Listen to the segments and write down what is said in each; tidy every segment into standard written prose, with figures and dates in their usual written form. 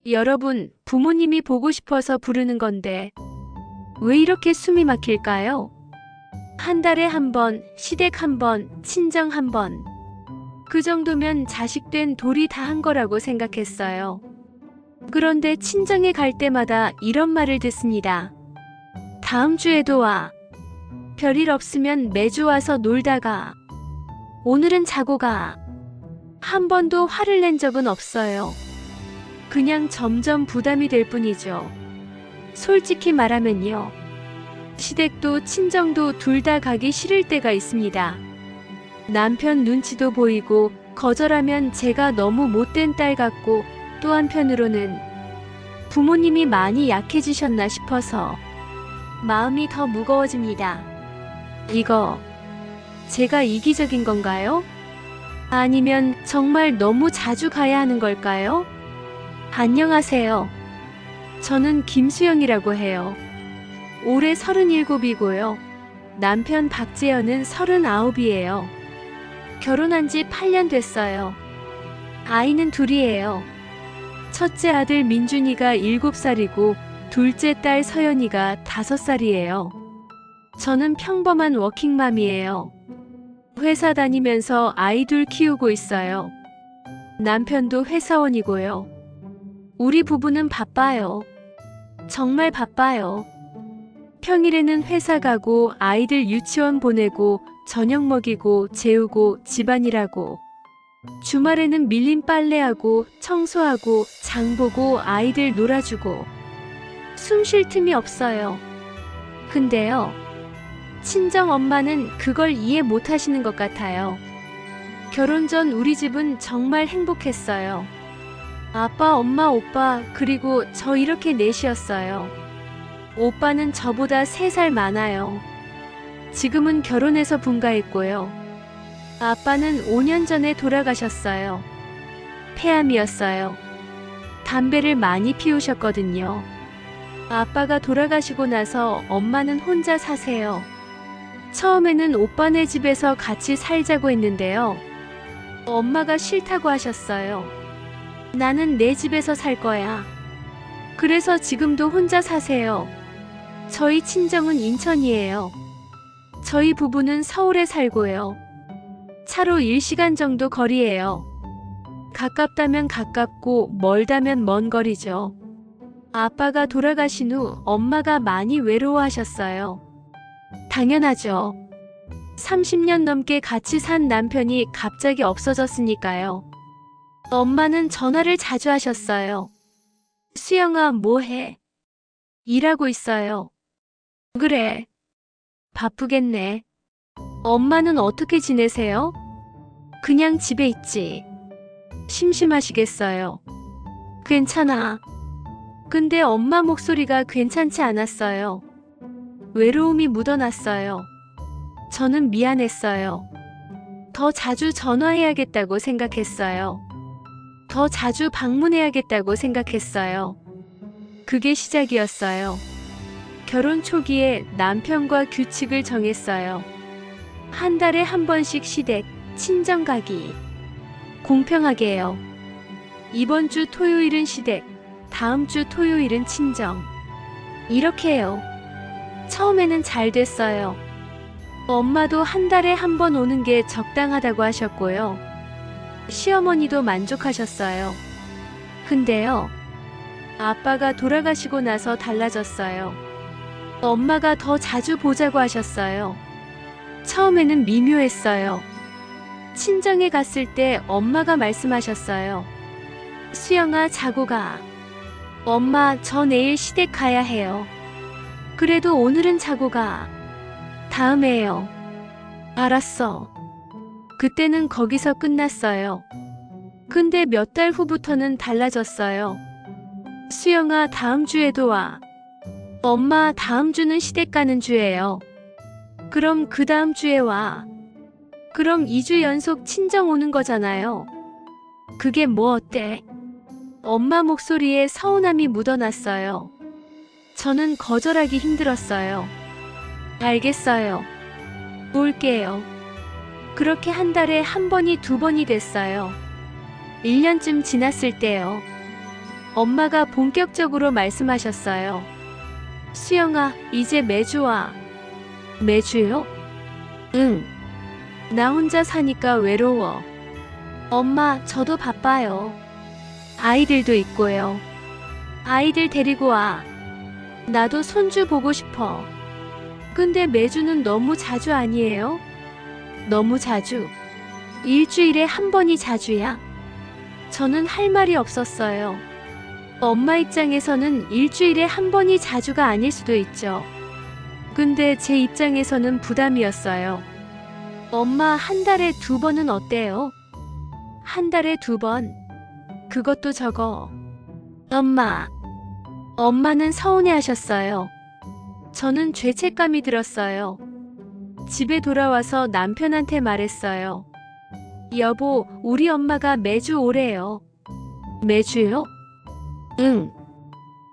여러분, 부모님이 보고 싶어서 부르는 건데 왜 이렇게 숨이 막힐까요? 한 달에 한 번, 시댁 한 번, 친정 한 번. 그 정도면 자식된 돌이 다 한 거라고 생각했어요. 그런데 친정에 갈 때마다 이런 말을 듣습니다. 다음 주에도 와. 별일 없으면 매주 와서 놀다가. 오늘은 자고 가. 한 번도 화를 낸 적은 없어요. 그냥 점점 부담이 될 뿐이죠. 솔직히 말하면요. 시댁도 친정도 둘 다 가기 싫을 때가 있습니다. 남편 눈치도 보이고 거절하면 제가 너무 못된 딸 같고 또 한편으로는 부모님이 많이 약해지셨나 싶어서 마음이 더 무거워집니다. 이거 제가 이기적인 건가요? 아니면 정말 너무 자주 가야 하는 걸까요? 안녕하세요. 저는 김수영이라고 해요. 올해 37이고요. 남편 박재현은 39이에요. 결혼한 지 8년 됐어요. 아이는 둘이에요. 첫째 아들 민준이가 7살이고 둘째 딸 서연이가 5살이에요. 저는 평범한 워킹맘이에요. 회사 다니면서 아이 둘 키우고 있어요. 남편도 회사원이고요. 우리 부부는 바빠요. 정말 바빠요. 평일에는 회사 가고 아이들 유치원 보내고 저녁 먹이고 재우고 집안일하고 주말에는 밀린 빨래하고 청소하고 장 보고 아이들 놀아주고 숨 쉴 틈이 없어요. 근데요, 친정 엄마는 그걸 이해 못 하시는 것 같아요. 결혼 전 우리 집은 정말 행복했어요. 아빠, 엄마, 오빠, 그리고 저 이렇게 넷이었어요. 오빠는 저보다 3살 많아요. 지금은 결혼해서 분가했고요. 아빠는 5년 전에 돌아가셨어요. 폐암이었어요. 담배를 많이 피우셨거든요. 아빠가 돌아가시고 나서 엄마는 혼자 사세요. 처음에는 오빠네 집에서 같이 살자고 했는데요. 엄마가 싫다고 하셨어요. 나는 내 집에서 살 거야. 그래서 지금도 혼자 사세요. 저희 친정은 인천이에요. 저희 부부는 서울에 살고요. 차로 1시간 정도 거리예요. 가깝다면 가깝고 멀다면 먼 거리죠. 아빠가 돌아가신 후 엄마가 많이 외로워하셨어요. 당연하죠. 30년 넘게 같이 산 남편이 갑자기 없어졌으니까요. 엄마는 전화를 자주 하셨어요. 수영아, 뭐해? 일하고 있어요. 그래. 바쁘겠네. 엄마는 어떻게 지내세요? 그냥 집에 있지. 심심하시겠어요. 괜찮아. 근데 엄마 목소리가 괜찮지 않았어요. 외로움이 묻어났어요. 저는 미안했어요. 더 자주 전화해야겠다고 생각했어요. 더 자주 방문해야겠다고 생각했어요. 그게 시작이었어요. 결혼 초기에 남편과 규칙을 정했어요. 한 달에 한 번씩 시댁, 친정 가기. 공평하게요. 이번 주 토요일은 시댁, 다음 주 토요일은 친정. 이렇게요. 처음에는 잘 됐어요. 엄마도 한 달에 한 번 오는 게 적당하다고 하셨고요. 시어머니도 만족하셨어요. 근데요, 아빠가 돌아가시고 나서 달라졌어요. 엄마가 더 자주 보자고 하셨어요. 처음에는 미묘했어요. 친정에 갔을 때 엄마가 말씀하셨어요. 수영아, 자고 가. 엄마, 저 내일 시댁 가야 해요. 그래도 오늘은 자고 가. 다음에요. 알았어. 그때는 거기서 끝났어요. 근데 몇 달 후부터는 달라졌어요. 수영아, 다음 주에도 와. 엄마, 다음 주는 시댁 가는 주예요. 그럼 그 다음 주에 와. 그럼 2주 연속 친정 오는 거잖아요. 그게 뭐 어때? 엄마 목소리에 서운함이 묻어났어요. 저는 거절하기 힘들었어요. 알겠어요. 올게요. 그렇게 한 달에 한 번이 두 번이 됐어요. 1년쯤 지났을 때요. 엄마가 본격적으로 말씀하셨어요. 수영아, 이제 매주 와. 매주요? 응. 나 혼자 사니까 외로워. 엄마, 저도 바빠요. 아이들도 있고요. 아이들 데리고 와. 나도 손주 보고 싶어. 근데 매주는 너무 자주 아니에요? 너무 자주. 일주일에 한 번이 자주야. 저는 할 말이 없었어요. 엄마 입장에서는 일주일에 한 번이 자주가 아닐 수도 있죠. 근데 제 입장에서는 부담이었어요. 엄마, 한 달에 2번은 어때요? 한 달에 2번. 그것도 적어. 엄마는 서운해 하셨어요. 저는 죄책감이 들었어요. 집에 돌아와서 남편한테 말했어요. 여보, 우리 엄마가 매주 오래요. 매주요? 응.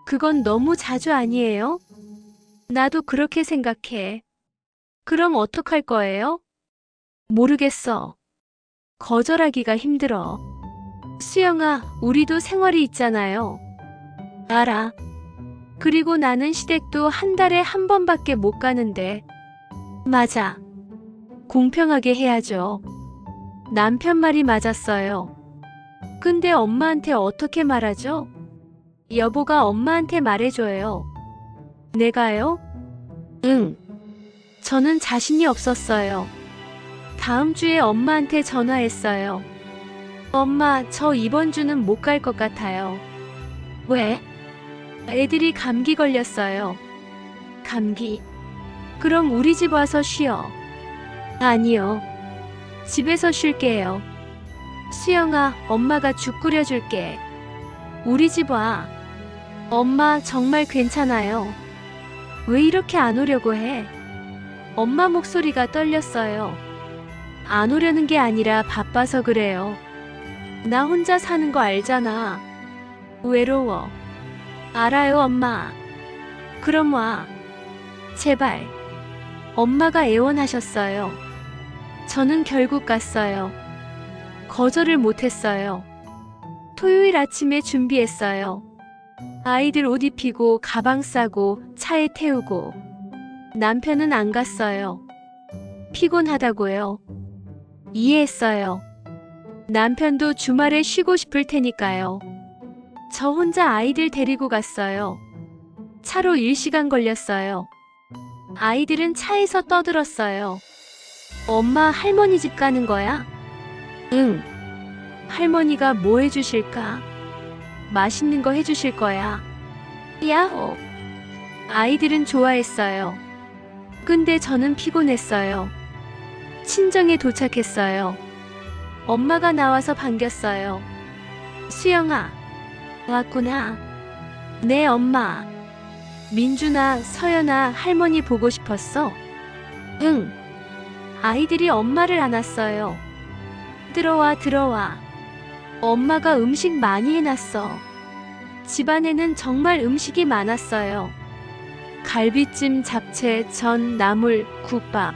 그건 너무 자주 아니에요? 나도 그렇게 생각해. 그럼 어떡할 거예요? 모르겠어. 거절하기가 힘들어. 수영아, 우리도 생활이 있잖아요. 알아. 그리고 나는 시댁도 한 달에 한 번밖에 못 가는데. 맞아. 공평하게 해야죠. 남편 말이 맞았어요. 근데 엄마한테 어떻게 말하죠? 여보가 엄마한테 말해줘요. 내가요? 응. 저는 자신이 없었어요. 다음 주에 엄마한테 전화했어요. 엄마, 저 이번 주는 못 갈 것 같아요. 왜? 애들이 감기 걸렸어요. 감기? 그럼 우리 집 와서 쉬어. 아니요. 집에서 쉴게요. 수영아, 엄마가 죽 끓여줄게. 우리 집 와. 엄마, 정말 괜찮아요. 왜 이렇게 안 오려고 해? 엄마 목소리가 떨렸어요. 안 오려는 게 아니라 바빠서 그래요. 나 혼자 사는 거 알잖아. 외로워. 알아요, 엄마. 그럼 와. 제발. 엄마가 애원하셨어요. 저는 결국 갔어요. 거절을 못했어요. 토요일 아침에 준비했어요. 아이들 옷 입히고 가방 싸고 차에 태우고. 남편은 안 갔어요. 피곤하다고요. 이해했어요. 남편도 주말에 쉬고 싶을 테니까요. 저 혼자 아이들 데리고 갔어요. 차로 1시간 걸렸어요. 아이들은 차에서 떠들었어요. 엄마, 할머니 집 가는 거야? 응. 할머니가 뭐 해주실까? 맛있는 거 해주실 거야. 야호. 아이들은 좋아했어요. 근데 저는 피곤했어요. 친정에 도착했어요. 엄마가 나와서 반겼어요. 수영아, 왔구나. 네, 엄마. 민준아, 서연아, 할머니 보고 싶었어? 응. 아이들이 엄마를 안았어요. 들어와. 엄마가 음식 많이 해놨어. 집안에는 정말 음식이 많았어요. 갈비찜, 잡채, 전, 나물, 국밥.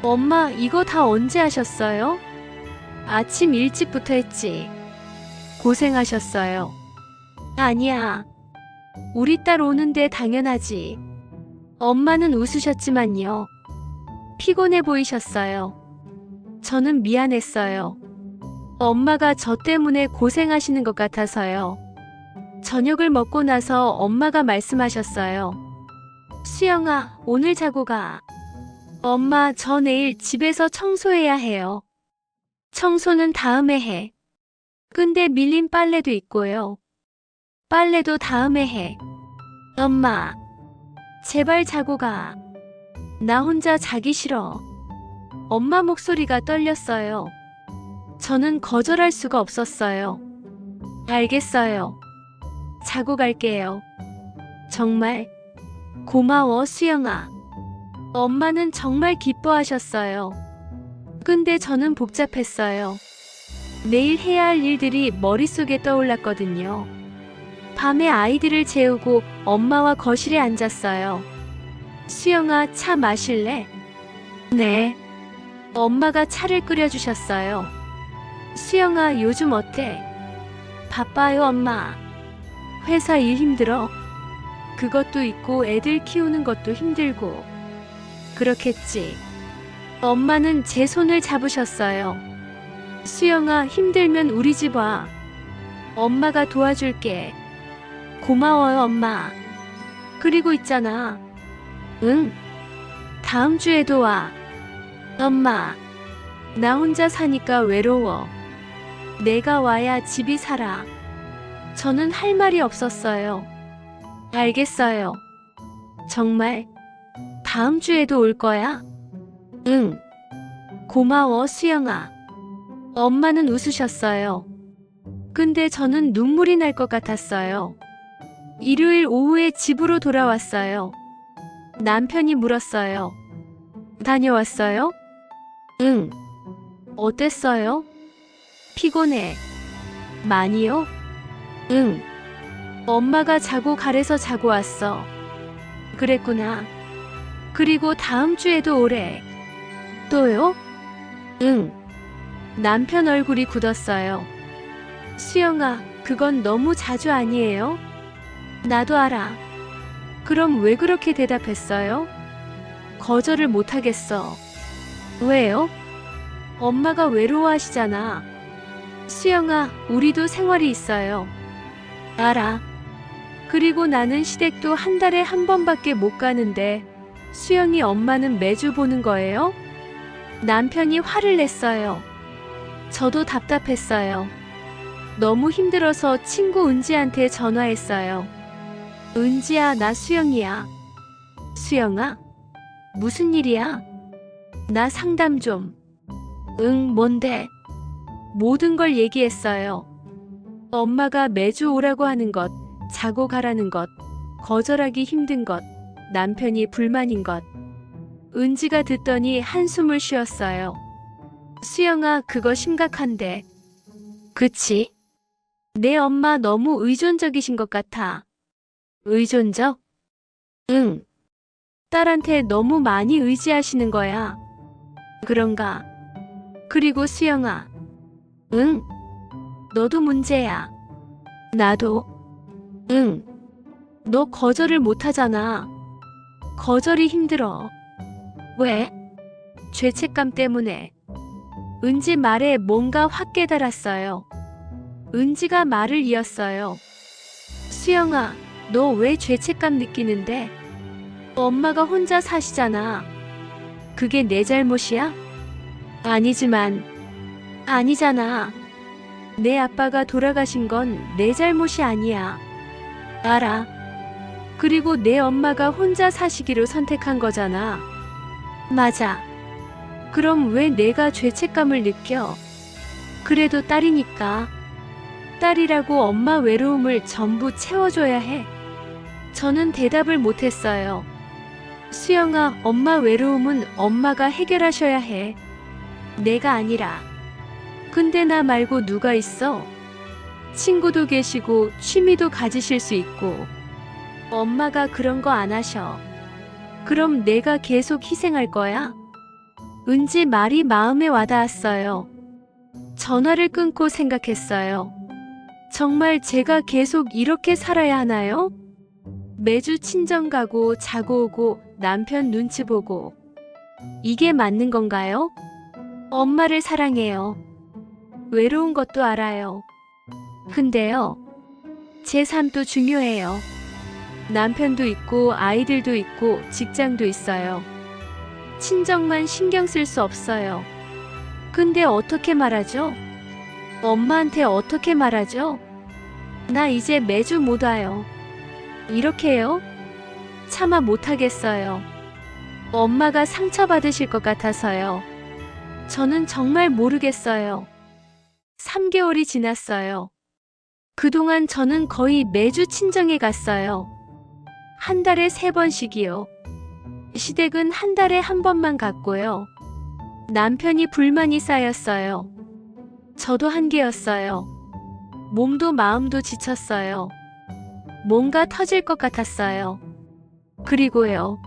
엄마, 이거 다 언제 하셨어요? 아침 일찍부터 했지. 고생하셨어요. 아니야. 우리 딸 오는데 당연하지. 엄마는 웃으셨지만요. 피곤해 보이셨어요. 저는 미안했어요. 엄마가 저 때문에 고생하시는 것 같아서요. 저녁을 먹고 나서 엄마가 말씀하셨어요. 수영아, 오늘 자고 가. 엄마, 저 내일 집에서 청소해야 해요. 청소는 다음에 해. 근데 밀린 빨래도 있고요. 빨래도 다음에 해. 엄마, 제발 자고 가. 나 혼자 자기 싫어. 엄마 목소리가 떨렸어요. 저는 거절할 수가 없었어요. 알겠어요. 자고 갈게요. 정말 고마워, 수영아. 엄마는 정말 기뻐하셨어요. 근데 저는 복잡했어요. 내일 해야 할 일들이 머릿속에 떠올랐거든요. 밤에 아이들을 재우고 엄마와 거실에 앉았어요. 수영아, 차 마실래? 네. 엄마가 차를 끓여주셨어요. 수영아, 요즘 어때? 바빠요, 엄마. 회사 일 힘들어. 그것도 있고 애들 키우는 것도 힘들고. 그렇겠지. 엄마는 제 손을 잡으셨어요. 수영아, 힘들면 우리 집 와. 엄마가 도와줄게. 고마워요, 엄마. 그리고 있잖아. 응. 다음 주에도 와. 엄마, 나 혼자 사니까 외로워. 내가 와야 집이 살아. 저는 할 말이 없었어요. 알겠어요. 정말 다음 주에도 올 거야? 응. 고마워, 수영아. 엄마는 웃으셨어요. 근데 저는 눈물이 날 것 같았어요. 일요일 오후에 집으로 돌아왔어요. 남편이 물었어요. 다녀왔어요? 응. 어땠어요? 피곤해. 많이요? 응. 엄마가 자고 가래서 자고 왔어. 그랬구나. 그리고 다음 주에도 오래. 또요? 응. 남편 얼굴이 굳었어요. 수영아, 그건 너무 자주 아니에요? 나도 알아. 그럼 왜 그렇게 대답했어요? 거절을 못하겠어. 왜요? 엄마가 외로워하시잖아. 수영아, 우리도 생활이 있어요. 알아. 그리고 나는 시댁도 한 달에 한 번밖에 못 가는데 수영이 엄마는 매주 보는 거예요? 남편이 화를 냈어요. 저도 답답했어요. 너무 힘들어서 친구 은지한테 전화했어요. 은지야, 나 수영이야. 수영아? 무슨 일이야? 나 상담 좀. 응, 뭔데? 모든 걸 얘기했어요. 엄마가 매주 오라고 하는 것, 자고 가라는 것, 거절하기 힘든 것, 남편이 불만인 것. 은지가 듣더니 한숨을 쉬었어요. 수영아, 그거 심각한데. 그치? 내 엄마 너무 의존적이신 것 같아. 의존적? 응. 딸한테 너무 많이 의지하시는 거야. 그런가? 그리고 수영아. 응. 너도 문제야. 나도. 응. 너 거절을 못하잖아. 거절이 힘들어. 왜? 죄책감 때문에. 은지 말에 뭔가 확 깨달았어요. 은지가 말을 이었어요. 수영아, 너 왜 죄책감 느끼는데? 엄마가 혼자 사시잖아. 그게 내 잘못이야? 아니지만. 아니잖아. 내 아빠가 돌아가신 건 내 잘못이 아니야. 알아. 그리고 내 엄마가 혼자 사시기로 선택한 거잖아. 맞아. 그럼 왜 내가 죄책감을 느껴? 그래도 딸이니까. 딸이라고 엄마 외로움을 전부 채워줘야 해. 저는 대답을 못했어요. 수영아, 엄마 외로움은 엄마가 해결하셔야 해. 내가 아니라. 근데 나 말고 누가 있어? 친구도 계시고 취미도 가지실 수 있고. 엄마가 그런 거 안 하셔. 그럼 내가 계속 희생할 거야? 은지 말이 마음에 와닿았어요. 전화를 끊고 생각했어요. 정말 제가 계속 이렇게 살아야 하나요? 매주 친정 가고 자고 오고 남편 눈치 보고. 이게 맞는 건가요? 엄마를 사랑해요. 외로운 것도 알아요. 근데요, 제 삶도 중요해요. 남편도 있고 아이들도 있고 직장도 있어요. 친정만 신경 쓸 수 없어요. 근데 어떻게 말하죠? 엄마한테 어떻게 말하죠? 나 이제 매주 못 와요. 이렇게요? 차마 못하겠어요. 엄마가 상처받으실 것 같아서요. 저는 정말 모르겠어요. 3개월이 지났어요. 그동안 저는 거의 매주 친정에 갔어요. 한 달에 3번씩이요. 시댁은 한 달에 한 번만 갔고요. 남편이 불만이 쌓였어요. 저도 한계였어요. 몸도 마음도 지쳤어요. 뭔가 터질 것 같았어요. 그리고요.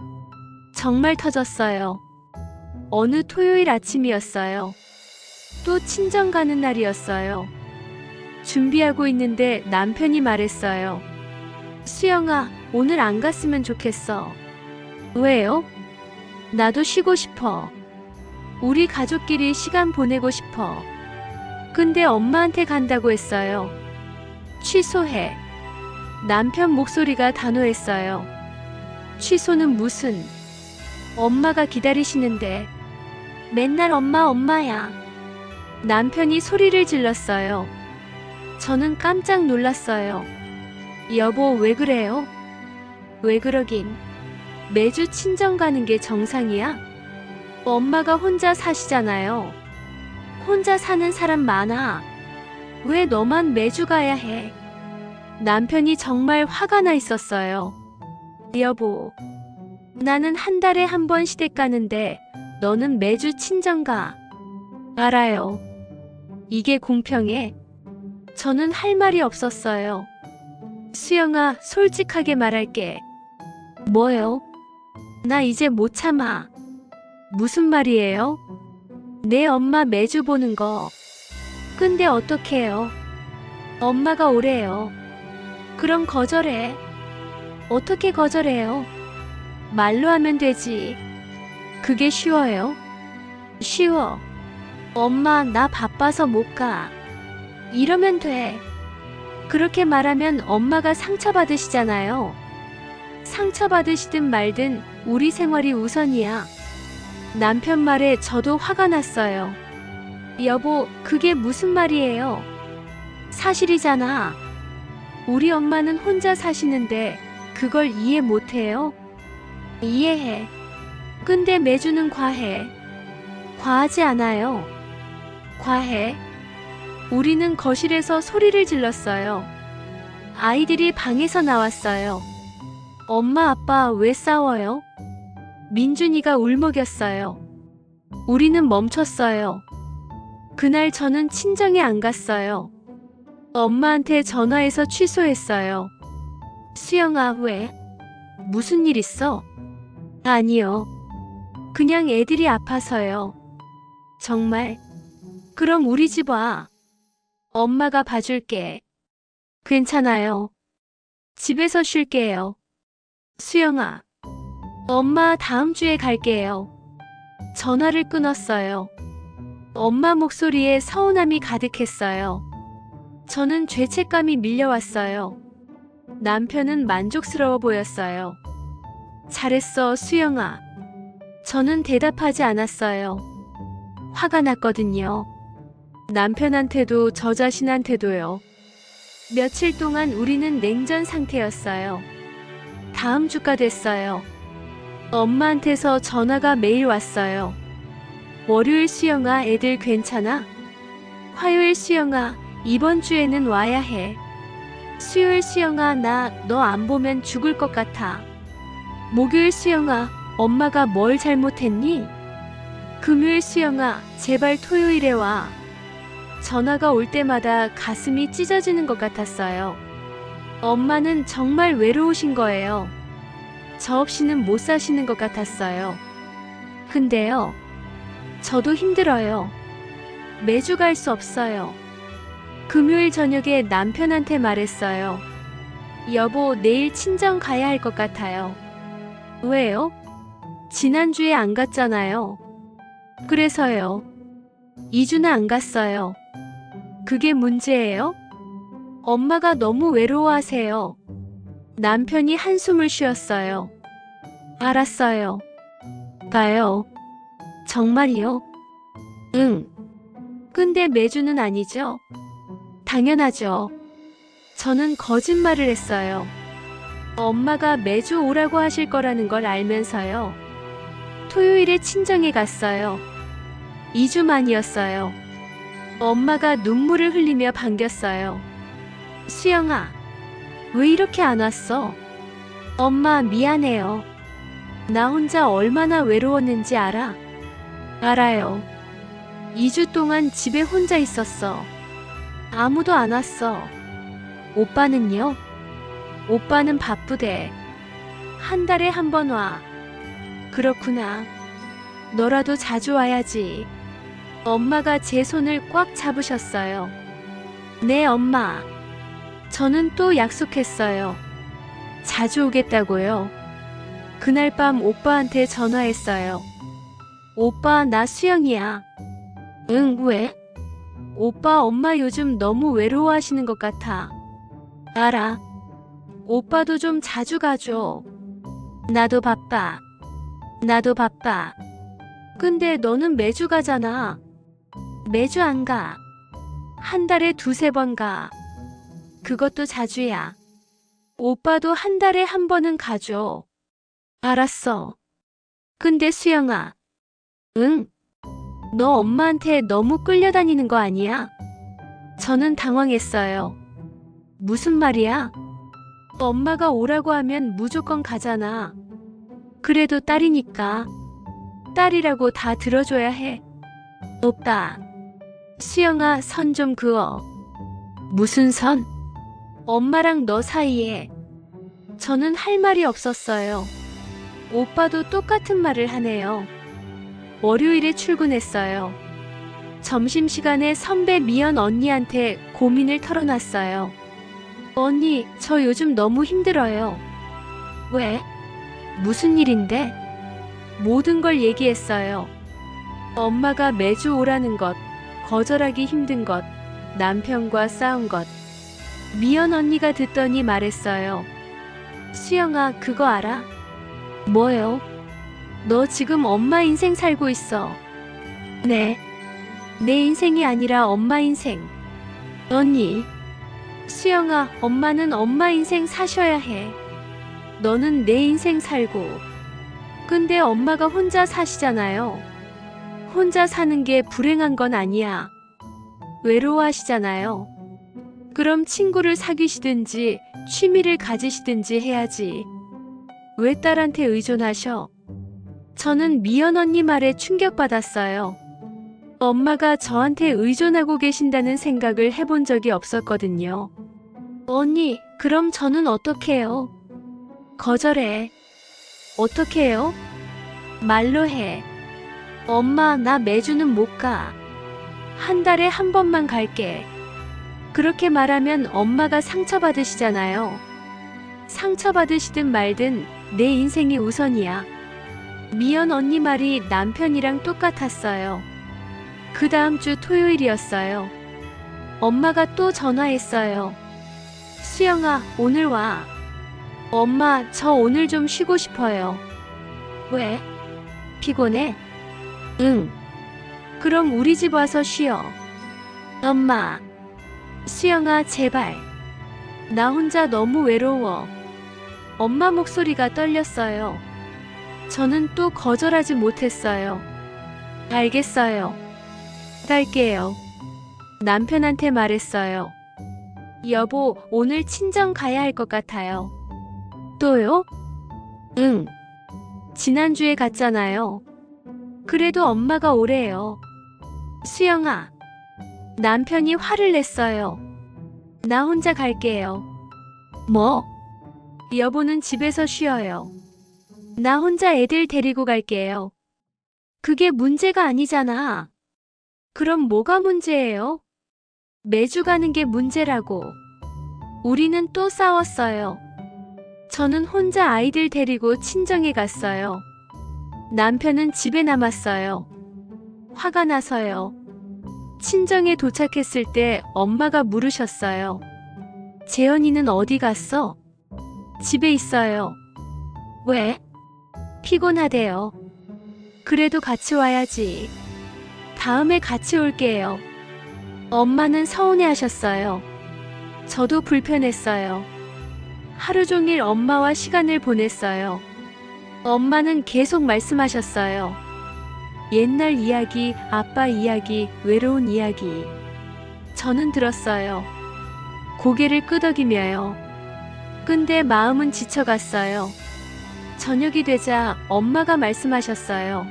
정말 터졌어요. 어느 토요일 아침이었어요. 또 친정 가는 날이었어요. 준비하고 있는데 남편이 말했어요. 수영아, 오늘 안 갔으면 좋겠어. 왜요? 나도 쉬고 싶어. 우리 가족끼리 시간 보내고 싶어. 근데 엄마한테 간다고 했어요. 취소해. 남편 목소리가 단호했어요. 취소는 무슨? 엄마가 기다리시는데. 맨날 엄마, 엄마야. 남편이 소리를 질렀어요. 저는 깜짝 놀랐어요. 여보, 왜 그래요? 왜 그러긴. 매주 친정 가는 게 정상이야? 엄마가 혼자 사시잖아요. 혼자 사는 사람 많아. 왜 너만 매주 가야 해? 남편이 정말 화가 나 있었어요. 여보, 나는 한 달에 한 번 시댁 가는데 너는 매주 친정 가. 알아요. 이게 공평해? 저는 할 말이 없었어요. 수영아, 솔직하게 말할게. 뭐요? 나 이제 못 참아. 무슨 말이에요? 내 엄마 매주 보는 거. 근데 어떡해요? 엄마가 오래요. 그럼 거절해. 어떻게 거절해요? 말로 하면 되지. 그게 쉬워요? 쉬워. 엄마, 나 바빠서 못 가. 이러면 돼. 그렇게 말하면 엄마가 상처받으시잖아요. 상처받으시든 말든 우리 생활이 우선이야. 남편 말에 저도 화가 났어요. 여보, 그게 무슨 말이에요? 사실이잖아. 우리 엄마는 혼자 사시는데 그걸 이해 못해요? 이해해. 근데 매주는 과해. 과하지 않아요. 과해. 우리는 거실에서 소리를 질렀어요. 아이들이 방에서 나왔어요. 엄마, 아빠 왜 싸워요? 민준이가 울먹였어요. 우리는 멈췄어요. 그날 저는 친정에 안 갔어요. 엄마한테 전화해서 취소했어요. 수영아, 왜? 무슨 일 있어? 아니요. 그냥 애들이 아파서요. 정말? 그럼 우리 집 와. 엄마가 봐줄게. 괜찮아요. 집에서 쉴게요. 수영아. 엄마, 다음 주에 갈게요. 전화를 끊었어요. 엄마 목소리에 서운함이 가득했어요. 저는 죄책감이 밀려왔어요. 남편은 만족스러워 보였어요. 잘했어, 수영아. 저는 대답하지 않았어요. 화가 났거든요. 남편한테도 저 자신한테도요. 며칠 동안 우리는 냉전 상태였어요. 다음 주가 됐어요. 엄마한테서 전화가 매일 왔어요. 월요일 수영아, 애들 괜찮아? 화요일 수영아, 이번 주에는 와야 해. 수요일 수영아, 나 너 안 보면 죽을 것 같아. 목요일 수영아, 엄마가 뭘 잘못했니? 금요일 수영아, 제발 토요일에 와. 전화가 올 때마다 가슴이 찢어지는 것 같았어요. 엄마는 정말 외로우신 거예요. 저 없이는 못 사시는 것 같았어요. 근데요, 저도 힘들어요. 매주 갈 수 없어요. 금요일 저녁에 남편한테 말했어요. 여보, 내일 친정 가야 할 것 같아요. 왜요? 지난주에 안 갔잖아요. 그래서요. 2주나 안 갔어요. 그게 문제예요? 엄마가 너무 외로워하세요. 남편이 한숨을 쉬었어요. 알았어요. 가요. 정말이요? 응. 근데 매주는 아니죠? 당연하죠. 저는 거짓말을 했어요. 엄마가 매주 오라고 하실 거라는 걸 알면서요. 토요일에 친정에 갔어요. 2주 만이었어요. 엄마가 눈물을 흘리며 반겼어요. 수영아, 왜 이렇게 안 왔어? 엄마, 미안해요. 나 혼자 얼마나 외로웠는지 알아? 알아요. 2주 동안 집에 혼자 있었어. 아무도 안 왔어. 오빠는요? 오빠는 바쁘대. 한 달에 한 번 와. 그렇구나. 너라도 자주 와야지. 엄마가 제 손을 꽉 잡으셨어요. 네, 엄마. 저는 또 약속했어요. 자주 오겠다고요. 그날 밤 오빠한테 전화했어요. 오빠, 나 수영이야. 응, 왜? 오빠, 엄마 요즘 너무 외로워하시는 것 같아. 알아. 오빠도 좀 자주 가줘. 나도 바빠. 나도 바빠. 근데 너는 매주 가잖아. 매주 안 가. 한 달에 두세 번 가. 그것도 자주야. 오빠도 한 달에 한 번은 가줘. 알았어. 근데 수영아. 응? 너 엄마한테 너무 끌려다니는 거 아니야? 저는 당황했어요. 무슨 말이야? 엄마가 오라고 하면 무조건 가잖아. 그래도 딸이니까. 딸이라고 다 들어줘야 해. 오빠. 수영아, 선 좀 그어. 무슨 선? 엄마랑 너 사이에. 저는 할 말이 없었어요. 오빠도 똑같은 말을 하네요. 월요일에 출근했어요. 점심시간에 선배 미연 언니한테 고민을 털어놨어요. 언니, 저 요즘 너무 힘들어요. 왜? 무슨 일인데? 모든 걸 얘기했어요. 엄마가 매주 오라는 것, 거절하기 힘든 것, 남편과 싸운 것. 미연 언니가 듣더니 말했어요. 수영아, 그거 알아? 뭐요? 너 지금 엄마 인생 살고 있어. 네. 내 인생이 아니라 엄마 인생. 언니. 수영아, 엄마는 엄마 인생 사셔야 해. 너는 내 인생 살고. 근데 엄마가 혼자 사시잖아요. 혼자 사는 게 불행한 건 아니야. 외로워하시잖아요. 그럼 친구를 사귀시든지 취미를 가지시든지 해야지. 왜 딸한테 의존하셔? 저는 미연 언니 말에 충격받았어요. 엄마가 저한테 의존하고 계신다는 생각을 해본 적이 없었거든요. 언니, 그럼 저는 어떻게 해요? 거절해. 어떻게 해요? 말로 해. 엄마, 나 매주는 못 가. 한 달에 한 번만 갈게. 그렇게 말하면 엄마가 상처받으시잖아요. 상처받으시든 말든 내 인생이 우선이야. 미연 언니 말이 남편이랑 똑같았어요. 그 다음 주 토요일이었어요. 엄마가 또 전화했어요. 수영아, 오늘 와. 엄마, 저 오늘 좀 쉬고 싶어요. 왜? 피곤해? 응. 그럼 우리 집 와서 쉬어. 엄마. 수영아, 제발. 나 혼자 너무 외로워. 엄마 목소리가 떨렸어요. 저는 또 거절하지 못했어요. 알겠어요. 갈게요. 남편한테 말했어요. 여보, 오늘 친정 가야 할 것 같아요. 또요? 응. 지난주에 갔잖아요. 그래도 엄마가 오래요. 수영아. 남편이 화를 냈어요. 나 혼자 갈게요. 뭐? 여보는 집에서 쉬어요. 나 혼자 애들 데리고 갈게요. 그게 문제가 아니잖아. 그럼 뭐가 문제예요? 매주 가는 게 문제라고. 우리는 또 싸웠어요. 저는 혼자 아이들 데리고 친정에 갔어요. 남편은 집에 남았어요. 화가 나서요. 친정에 도착했을 때 엄마가 물으셨어요. 재현이는 어디 갔어? 집에 있어요. 왜? 피곤하대요. 그래도 같이 와야지. 다음에 같이 올게요. 엄마는 서운해하셨어요. 저도 불편했어요. 하루 종일 엄마와 시간을 보냈어요. 엄마는 계속 말씀하셨어요. 옛날 이야기, 아빠 이야기, 외로운 이야기. 저는 들었어요. 고개를 끄덕이며요. 근데 마음은 지쳐갔어요. 저녁이 되자 엄마가 말씀하셨어요.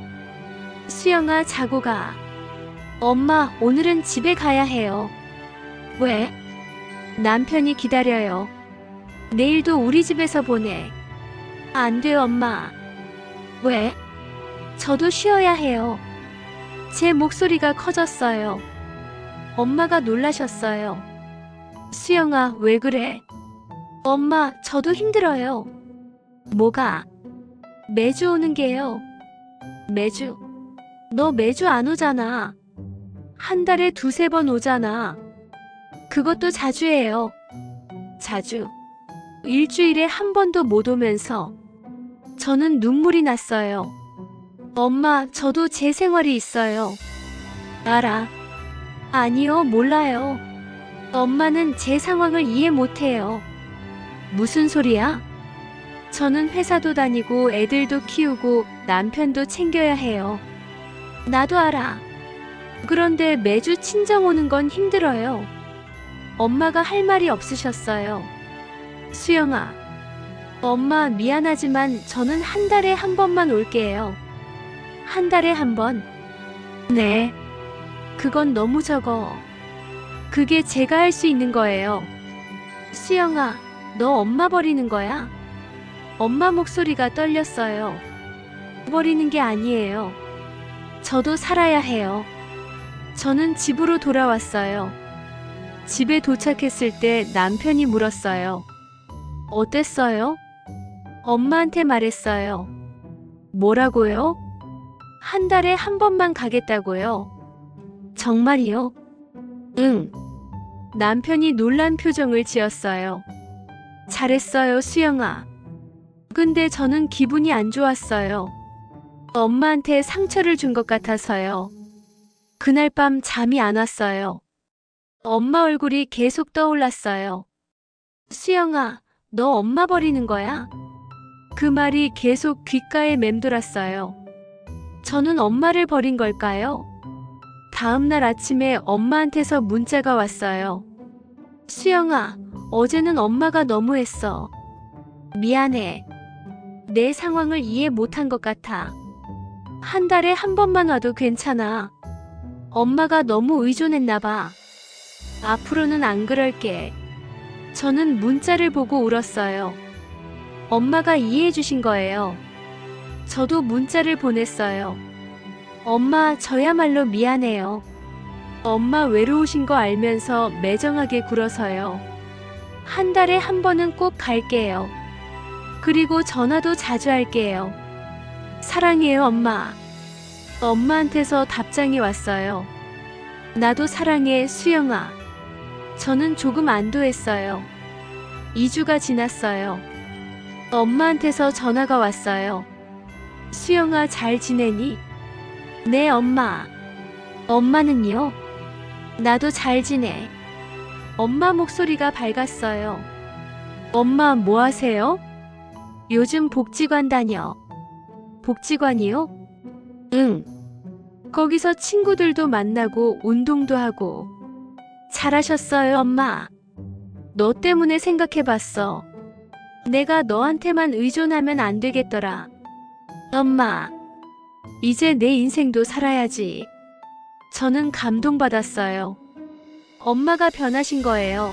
수영아, 자고 가. 엄마, 오늘은 집에 가야 해요. 왜? 남편이 기다려요. 내일도 우리 집에서 보내. 안 돼, 엄마. 왜? 저도 쉬어야 해요. 제 목소리가 커졌어요. 엄마가 놀라셨어요. 수영아, 왜 그래? 엄마, 저도 힘들어요. 뭐가? 매주 오는 게요. 매주? 너 매주 안 오잖아. 한 달에 두세 번 오잖아. 그것도 자주 해요. 자주. 일주일에 한 번도 못 오면서. 저는 눈물이 났어요. 엄마, 저도 제 생활이 있어요. 알아. 아니요, 몰라요. 엄마는 제 상황을 이해 못해요. 무슨 소리야? 저는 회사도 다니고 애들도 키우고 남편도 챙겨야 해요. 나도 알아. 그런데 매주 친정 오는 건 힘들어요. 엄마가 할 말이 없으셨어요. 수영아, 엄마 미안하지만 저는 한 달에 한 번만 올게요. 한 달에 한 번? 네. 그건 너무 적어. 그게 제가 할 수 있는 거예요. 수영아, 너 엄마 버리는 거야? 엄마 목소리가 떨렸어요. 버리는 게 아니에요. 저도 살아야 해요. 저는 집으로 돌아왔어요. 집에 도착했을 때 남편이 물었어요. 어땠어요? 엄마한테 말했어요. 뭐라고요? 한 달에 한 번만 가겠다고요? 정말이요? 응. 남편이 놀란 표정을 지었어요. 잘했어요, 수영아. 근데 저는 기분이 안 좋았어요. 엄마한테 상처를 준 것 같아서요. 그날 밤 잠이 안 왔어요. 엄마 얼굴이 계속 떠올랐어요. 수영아, 너 엄마 버리는 거야? 그 말이 계속 귓가에 맴돌았어요. 저는 엄마를 버린 걸까요? 다음 날 아침에 엄마한테서 문자가 왔어요. 수영아, 어제는 엄마가 너무했어. 미안해. 내 상황을 이해 못한 것 같아. 한 달에 한 번만 와도 괜찮아. 엄마가 너무 의존했나 봐. 앞으로는 안 그럴게. 저는 문자를 보고 울었어요. 엄마가 이해해 주신 거예요. 저도 문자를 보냈어요. 엄마, 저야말로 미안해요. 엄마 외로우신 거 알면서 매정하게 굴어서요. 한 달에 한 번은 꼭 갈게요. 그리고 전화도 자주 할게요. 사랑해요, 엄마. 엄마한테서 답장이 왔어요. 나도 사랑해, 수영아. 저는 조금 안도했어요. 2주가 지났어요. 엄마한테서 전화가 왔어요. 수영아, 잘 지내니? 네, 엄마. 엄마는요? 나도 잘 지내. 엄마 목소리가 밝았어요. 엄마, 뭐 하세요? 요즘 복지관 다녀. 복지관이요? 응. 거기서 친구들도 만나고 운동도 하고. 잘하셨어요, 엄마. 너 때문에 생각해봤어. 내가 너한테만 의존하면 안 되겠더라. 엄마, 이제 내 인생도 살아야지. 저는 감동받았어요. 엄마가 변하신 거예요.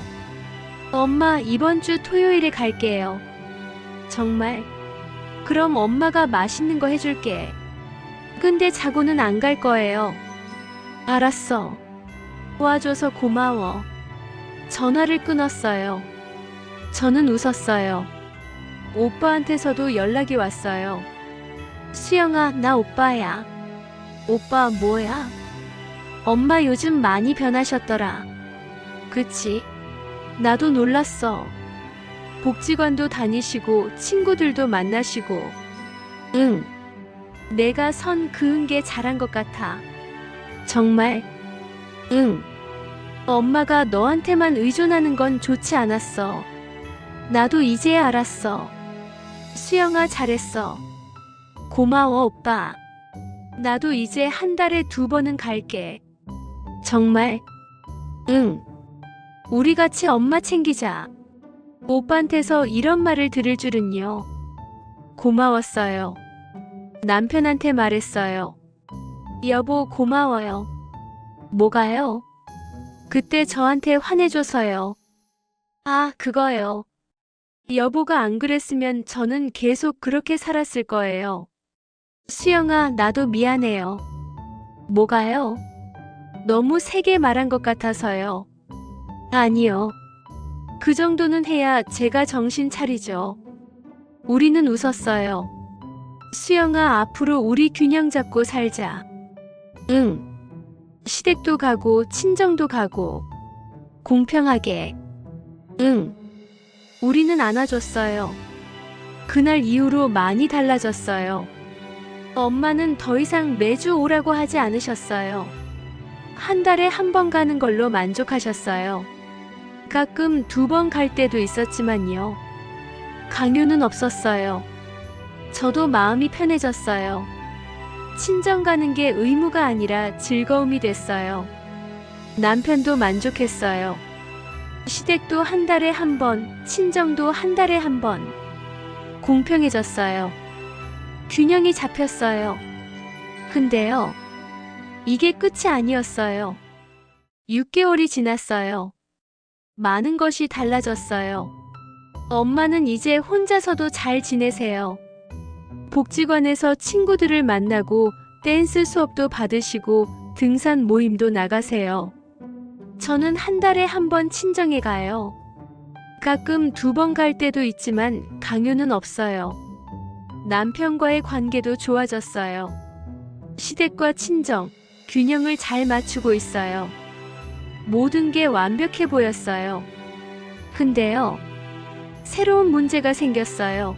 엄마, 이번 주 토요일에 갈게요. 정말? 그럼 엄마가 맛있는 거 해줄게. 근데 자고는 안 갈 거예요. 알았어. 도와줘서 고마워. 전화를 끊었어요. 저는 웃었어요. 오빠한테서도 연락이 왔어요. 수영아, 나 오빠야. 오빠 뭐야? 엄마 요즘 많이 변하셨더라. 그치? 나도 놀랐어. 복지관도 다니시고 친구들도 만나시고. 응. 내가 선 그은 게 잘한 것 같아. 정말? 응. 엄마가 너한테만 의존하는 건 좋지 않았어. 나도 이제야 알았어. 수영아, 잘했어. 고마워, 오빠. 나도 이제 한 달에 2번은 갈게. 정말? 응. 우리 같이 엄마 챙기자. 오빠한테서 이런 말을 들을 줄은요. 고마웠어요. 남편한테 말했어요. 여보, 고마워요. 뭐가요? 그때 저한테 화내줘서요. 아, 그거요. 여보가 안 그랬으면 저는 계속 그렇게 살았을 거예요. 수영아, 나도 미안해요. 뭐가요? 너무 세게 말한 것 같아서요. 아니요. 그 정도는 해야 제가 정신 차리죠. 우리는 웃었어요. 수영아, 앞으로 우리 균형 잡고 살자. 응. 시댁도 가고 친정도 가고 공평하게. 응. 우리는 안아줬어요. 그날 이후로 많이 달라졌어요. 엄마는 더 이상 매주 오라고 하지 않으셨어요. 한 달에 한 번 가는 걸로 만족하셨어요. 가끔 2번 갈 때도 있었지만요. 강요는 없었어요. 저도 마음이 편해졌어요. 친정 가는 게 의무가 아니라 즐거움이 됐어요. 남편도 만족했어요. 시댁도 한 달에 한 번, 친정도 한 달에 한 번. 공평해졌어요. 균형이 잡혔어요. 근데요, 이게 끝이 아니었어요. 6개월이 지났어요. 많은 것이 달라졌어요. 엄마는 이제 혼자서도 잘 지내세요. 복지관에서 친구들을 만나고 댄스 수업도 받으시고 등산 모임도 나가세요. 저는 한 달에 한 번 친정에 가요. 가끔 2번 갈 때도 있지만 강요는 없어요. 남편과의 관계도 좋아졌어요. 시댁과 친정, 균형을 잘 맞추고 있어요. 모든 게 완벽해 보였어요. 근데요, 새로운 문제가 생겼어요.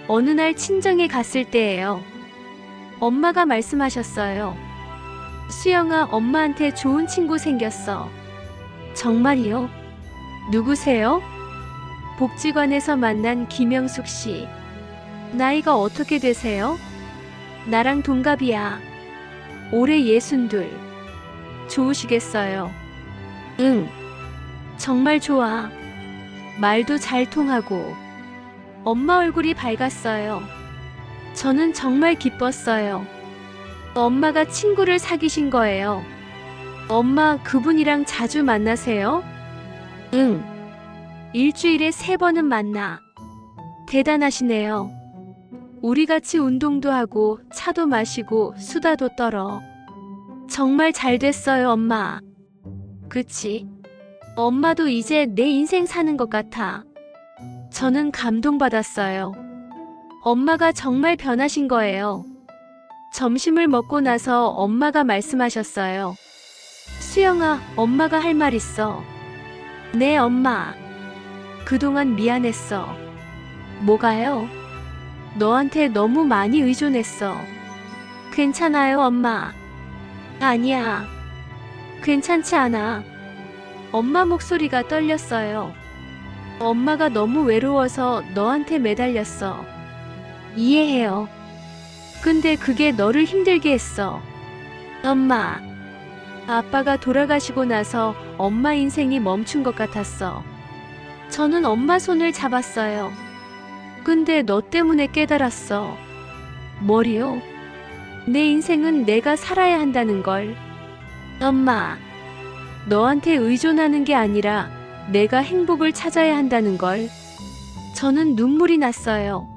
어느 날 친정에 갔을 때예요. 엄마가 말씀하셨어요. 수영아, 엄마한테 좋은 친구 생겼어. 정말이요? 누구세요? 복지관에서 만난 김영숙 씨. 나이가 어떻게 되세요? 나랑 동갑이야. 올해 62. 좋으시겠어요? 응. 정말 좋아. 말도 잘 통하고. 엄마 얼굴이 밝았어요. 저는 정말 기뻤어요. 엄마가 친구를 사귀신 거예요. 엄마, 그분이랑 자주 만나세요? 응. 일주일에 3번은 만나. 대단하시네요. 우리 같이 운동도 하고 차도 마시고 수다도 떨어. 정말 잘 됐어요, 엄마. 그치? 엄마도 이제 내 인생 사는 것 같아. 저는 감동받았어요. 엄마가 정말 변하신 거예요. 점심을 먹고 나서 엄마가 말씀하셨어요. 수영아, 엄마가 할 말 있어. 네, 엄마. 그동안 미안했어. 뭐가요? 너한테 너무 많이 의존했어. 괜찮아요, 엄마. 아니야. 괜찮지 않아. 엄마 목소리가 떨렸어요. 엄마가 너무 외로워서 너한테 매달렸어. 이해해요. 근데 그게 너를 힘들게 했어. 엄마. 아빠가 돌아가시고 나서 엄마 인생이 멈춘 것 같았어. 저는 엄마 손을 잡았어요. 근데 너 때문에 깨달았어. 뭐리요? 내 인생은 내가 살아야 한다는 걸. 엄마. 너한테 의존하는 게 아니라 내가 행복을 찾아야 한다는 걸. 저는 눈물이 났어요.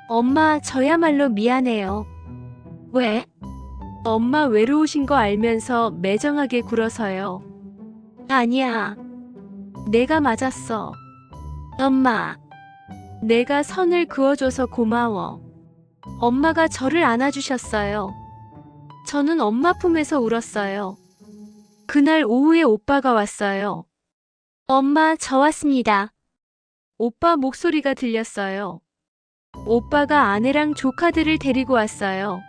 엄마, 저야말로 미안해요. 왜? 엄마 외로우신 거 알면서 매정하게 굴어서요. 아니야. 내가 맞았어. 엄마. 내가 선을 그어줘서 고마워. 엄마가 저를 안아주셨어요. 저는 엄마 품에서 울었어요. 그날 오후에 오빠가 왔어요. 엄마, 저 왔습니다. 오빠 목소리가 들렸어요. 오빠가 아내랑 조카들을 데리고 왔어요.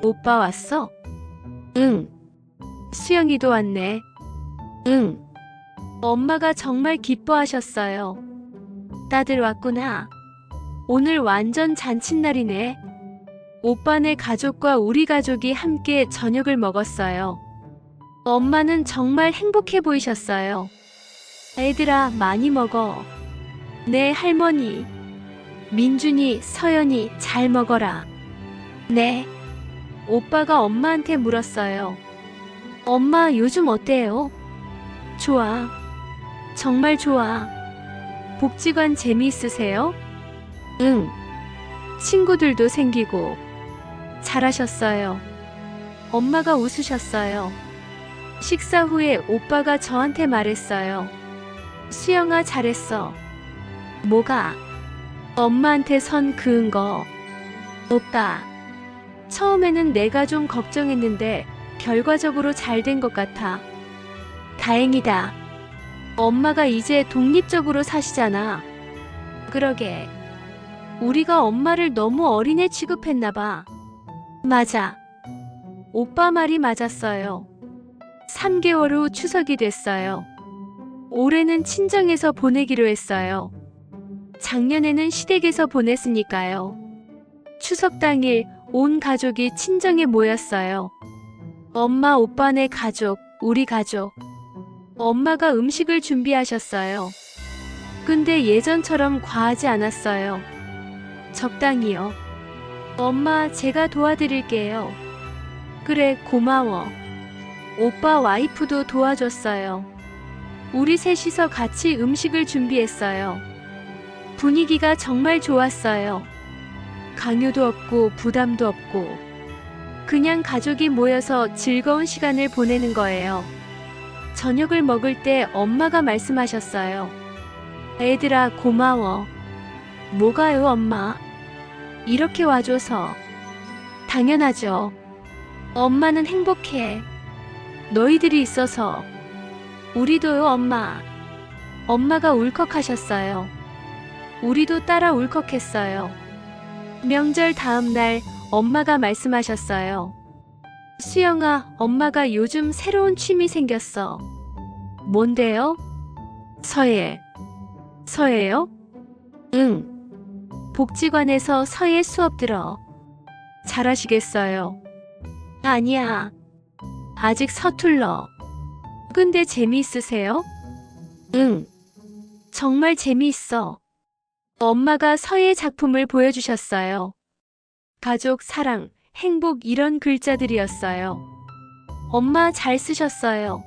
오빠 왔어? 응. 수영이도 왔네. 응. 엄마가 정말 기뻐하셨어요. 다들 왔구나. 오늘 완전 잔칫날이네. 오빠네 가족과 우리 가족이 함께 저녁을 먹었어요. 엄마는 정말 행복해 보이셨어요. 애들아, 많이 먹어. 네, 할머니. 민준이, 서연이 잘 먹어라. 네. 오빠가 엄마한테 물었어요. 엄마, 요즘 어때요? 좋아. 정말 좋아. 복지관 재미있으세요? 응. 친구들도 생기고. 잘하셨어요. 엄마가 웃으셨어요. 식사 후에 오빠가 저한테 말했어요. 수영아, 잘했어. 뭐가? 엄마한테 선 그은 거. 오빠, 처음에는 내가 좀 걱정했는데 결과적으로 잘 된 것 같아. 다행이다. 엄마가 이제 독립적으로 사시잖아. 그러게. 우리가 엄마를 너무 어린애 취급했나 봐. 맞아. 오빠 말이 맞았어요. 3개월 후 추석이 됐어요. 올해는 친정에서 보내기로 했어요. 작년에는 시댁에서 보냈으니까요. 추석 당일 온 가족이 친정에 모였어요. 엄마, 오빠네 가족, 우리 가족. 엄마가 음식을 준비하셨어요. 근데 예전처럼 과하지 않았어요. 적당히요. 엄마, 제가 도와드릴게요. 그래, 고마워. 오빠 와이프도 도와줬어요. 우리 셋이서 같이 음식을 준비했어요. 분위기가 정말 좋았어요. 강요도 없고 부담도 없고 그냥 가족이 모여서 즐거운 시간을 보내는 거예요. 저녁을 먹을 때 엄마가 말씀하셨어요. 애들아, 고마워. 뭐가요, 엄마? 이렇게 와줘서. 당연하죠. 엄마는 행복해. 너희들이 있어서. 우리도요, 엄마. 엄마가 울컥하셨어요. 우리도 따라 울컥했어요. 명절 다음 날 엄마가 말씀하셨어요. 수영아, 엄마가 요즘 새로운 취미 생겼어. 뭔데요? 서예. 서예요? 응. 복지관에서 서예 수업 들어. 잘하시겠어요? 아니야. 아직 서툴러. 근데 재미있으세요? 응. 정말 재미있어. 엄마가 서예 작품을 보여주셨어요. 가족, 사랑, 행복 이런 글자들이었어요. 엄마 잘 쓰셨어요.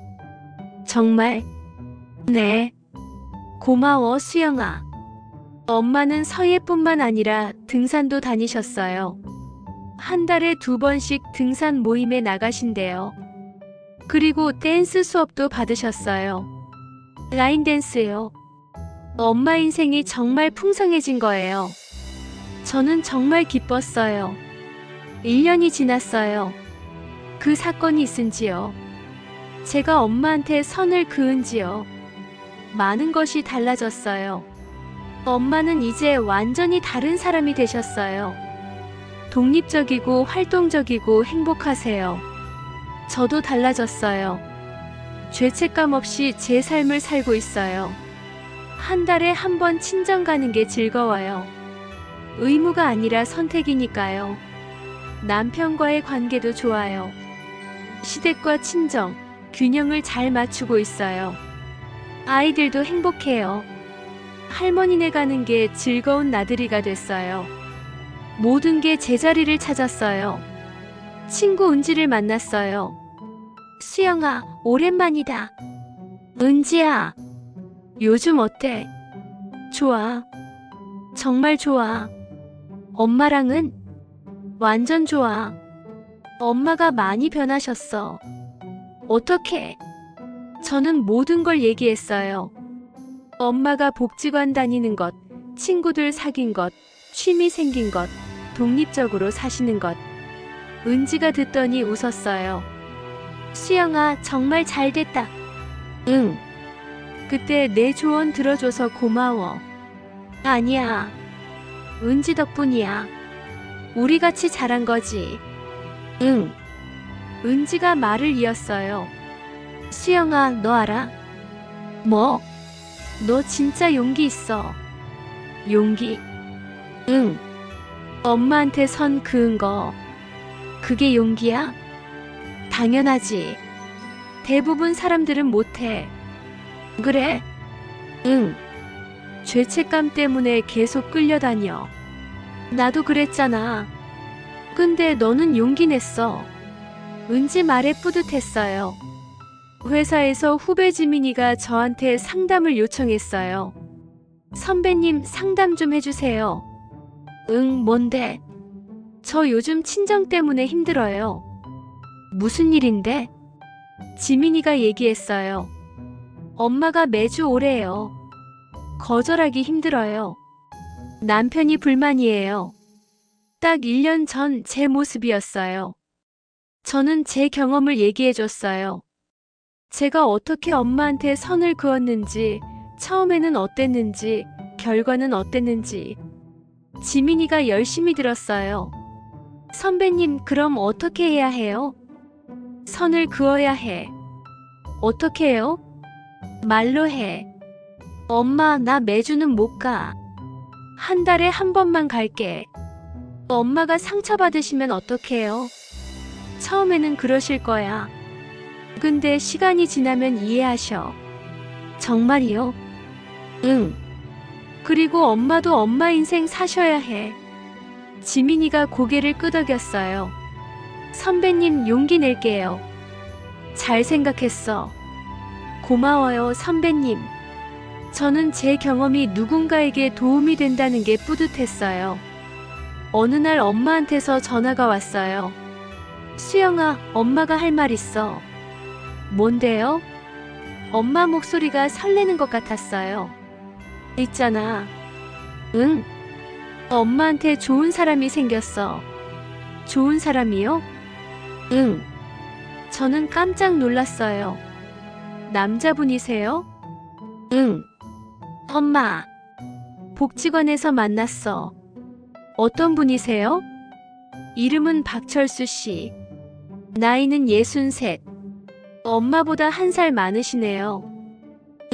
정말? 네. 고마워, 수영아. 엄마는 서예뿐만 아니라 등산도 다니셨어요. 한 달에 2번씩 등산 모임에 나가신대요. 그리고 댄스 수업도 받으셨어요. 라인 댄스요. 엄마 인생이 정말 풍성해진 거예요. 저는 정말 기뻤어요. 1년이 지났어요. 그 사건이 있은지요. 제가 엄마한테 선을 그은지요. 많은 것이 달라졌어요. 엄마는 이제 완전히 다른 사람이 되셨어요. 독립적이고 활동적이고 행복하세요. 저도 달라졌어요. 죄책감 없이 제 삶을 살고 있어요. 한 달에 한 번 친정 가는 게 즐거워요. 의무가 아니라 선택이니까요. 남편과의 관계도 좋아요. 시댁과 친정, 균형을 잘 맞추고 있어요. 아이들도 행복해요. 할머니네 가는 게 즐거운 나들이가 됐어요. 모든 게 제자리를 찾았어요. 친구 은지를 만났어요. 수영아, 오랜만이다. 은지야, 요즘 어때? 좋아. 정말 좋아. 엄마랑은? 완전 좋아. 엄마가 많이 변하셨어. 어떻게? 저는 모든 걸 얘기했어요. 엄마가 복지관 다니는 것, 친구들 사귄 것, 취미 생긴 것, 독립적으로 사시는 것. 은지가 듣더니 웃었어요. 수영아, 정말 잘 됐다. 응. 그때 내 조언 들어줘서 고마워. 아니야. 은지 덕분이야. 우리 같이 자란 거지. 응. 은지가 말을 이었어요. 수영아, 너 알아? 뭐? 너 진짜 용기 있어. 용기? 응. 엄마한테 선 그은 거. 그게 용기야? 당연하지. 대부분 사람들은 못해. 그래? 응. 죄책감 때문에 계속 끌려다녀. 나도 그랬잖아. 근데 너는 용기 냈어. 은지 말에 뿌듯했어요. 회사에서 후배 지민이가 저한테 상담을 요청했어요. 선배님, 상담 좀 해주세요. 응, 뭔데? 저 요즘 친정 때문에 힘들어요. 무슨 일인데? 지민이가 얘기했어요. 엄마가 매주 오래요. 거절하기 힘들어요. 남편이 불만이에요. 딱 1년 전 제 모습이었어요. 저는 제 경험을 얘기해줬어요. 제가 어떻게 엄마한테 선을 그었는지, 처음에는 어땠는지, 결과는 어땠는지. 지민이가 열심히 들었어요. 선배님, 그럼 어떻게 해야 해요? 선을 그어야 해. 어떻게 해요? 말로 해. 엄마, 나 매주는 못 가. 한 달에 한 번만 갈게. 엄마가 상처받으시면 어떡해요? 처음에는 그러실 거야. 근데 시간이 지나면 이해하셔. 정말이요? 응. 그리고 엄마도 엄마 인생 사셔야 해. 지민이가 고개를 끄덕였어요. 선배님, 용기 낼게요. 잘 생각했어. 고마워요, 선배님. 저는 제 경험이 누군가에게 도움이 된다는 게 뿌듯했어요. 어느 날 엄마한테서 전화가 왔어요. 수영아, 엄마가 할 말 있어. 뭔데요? 엄마 목소리가 설레는 것 같았어요. 있잖아. 응. 엄마한테 좋은 사람이 생겼어. 좋은 사람이요? 응. 저는 깜짝 놀랐어요. 남자분이세요? 응. 엄마. 복지관에서 만났어. 어떤 분이세요? 이름은 박철수 씨. 나이는 63. 엄마보다 1살 많으시네요.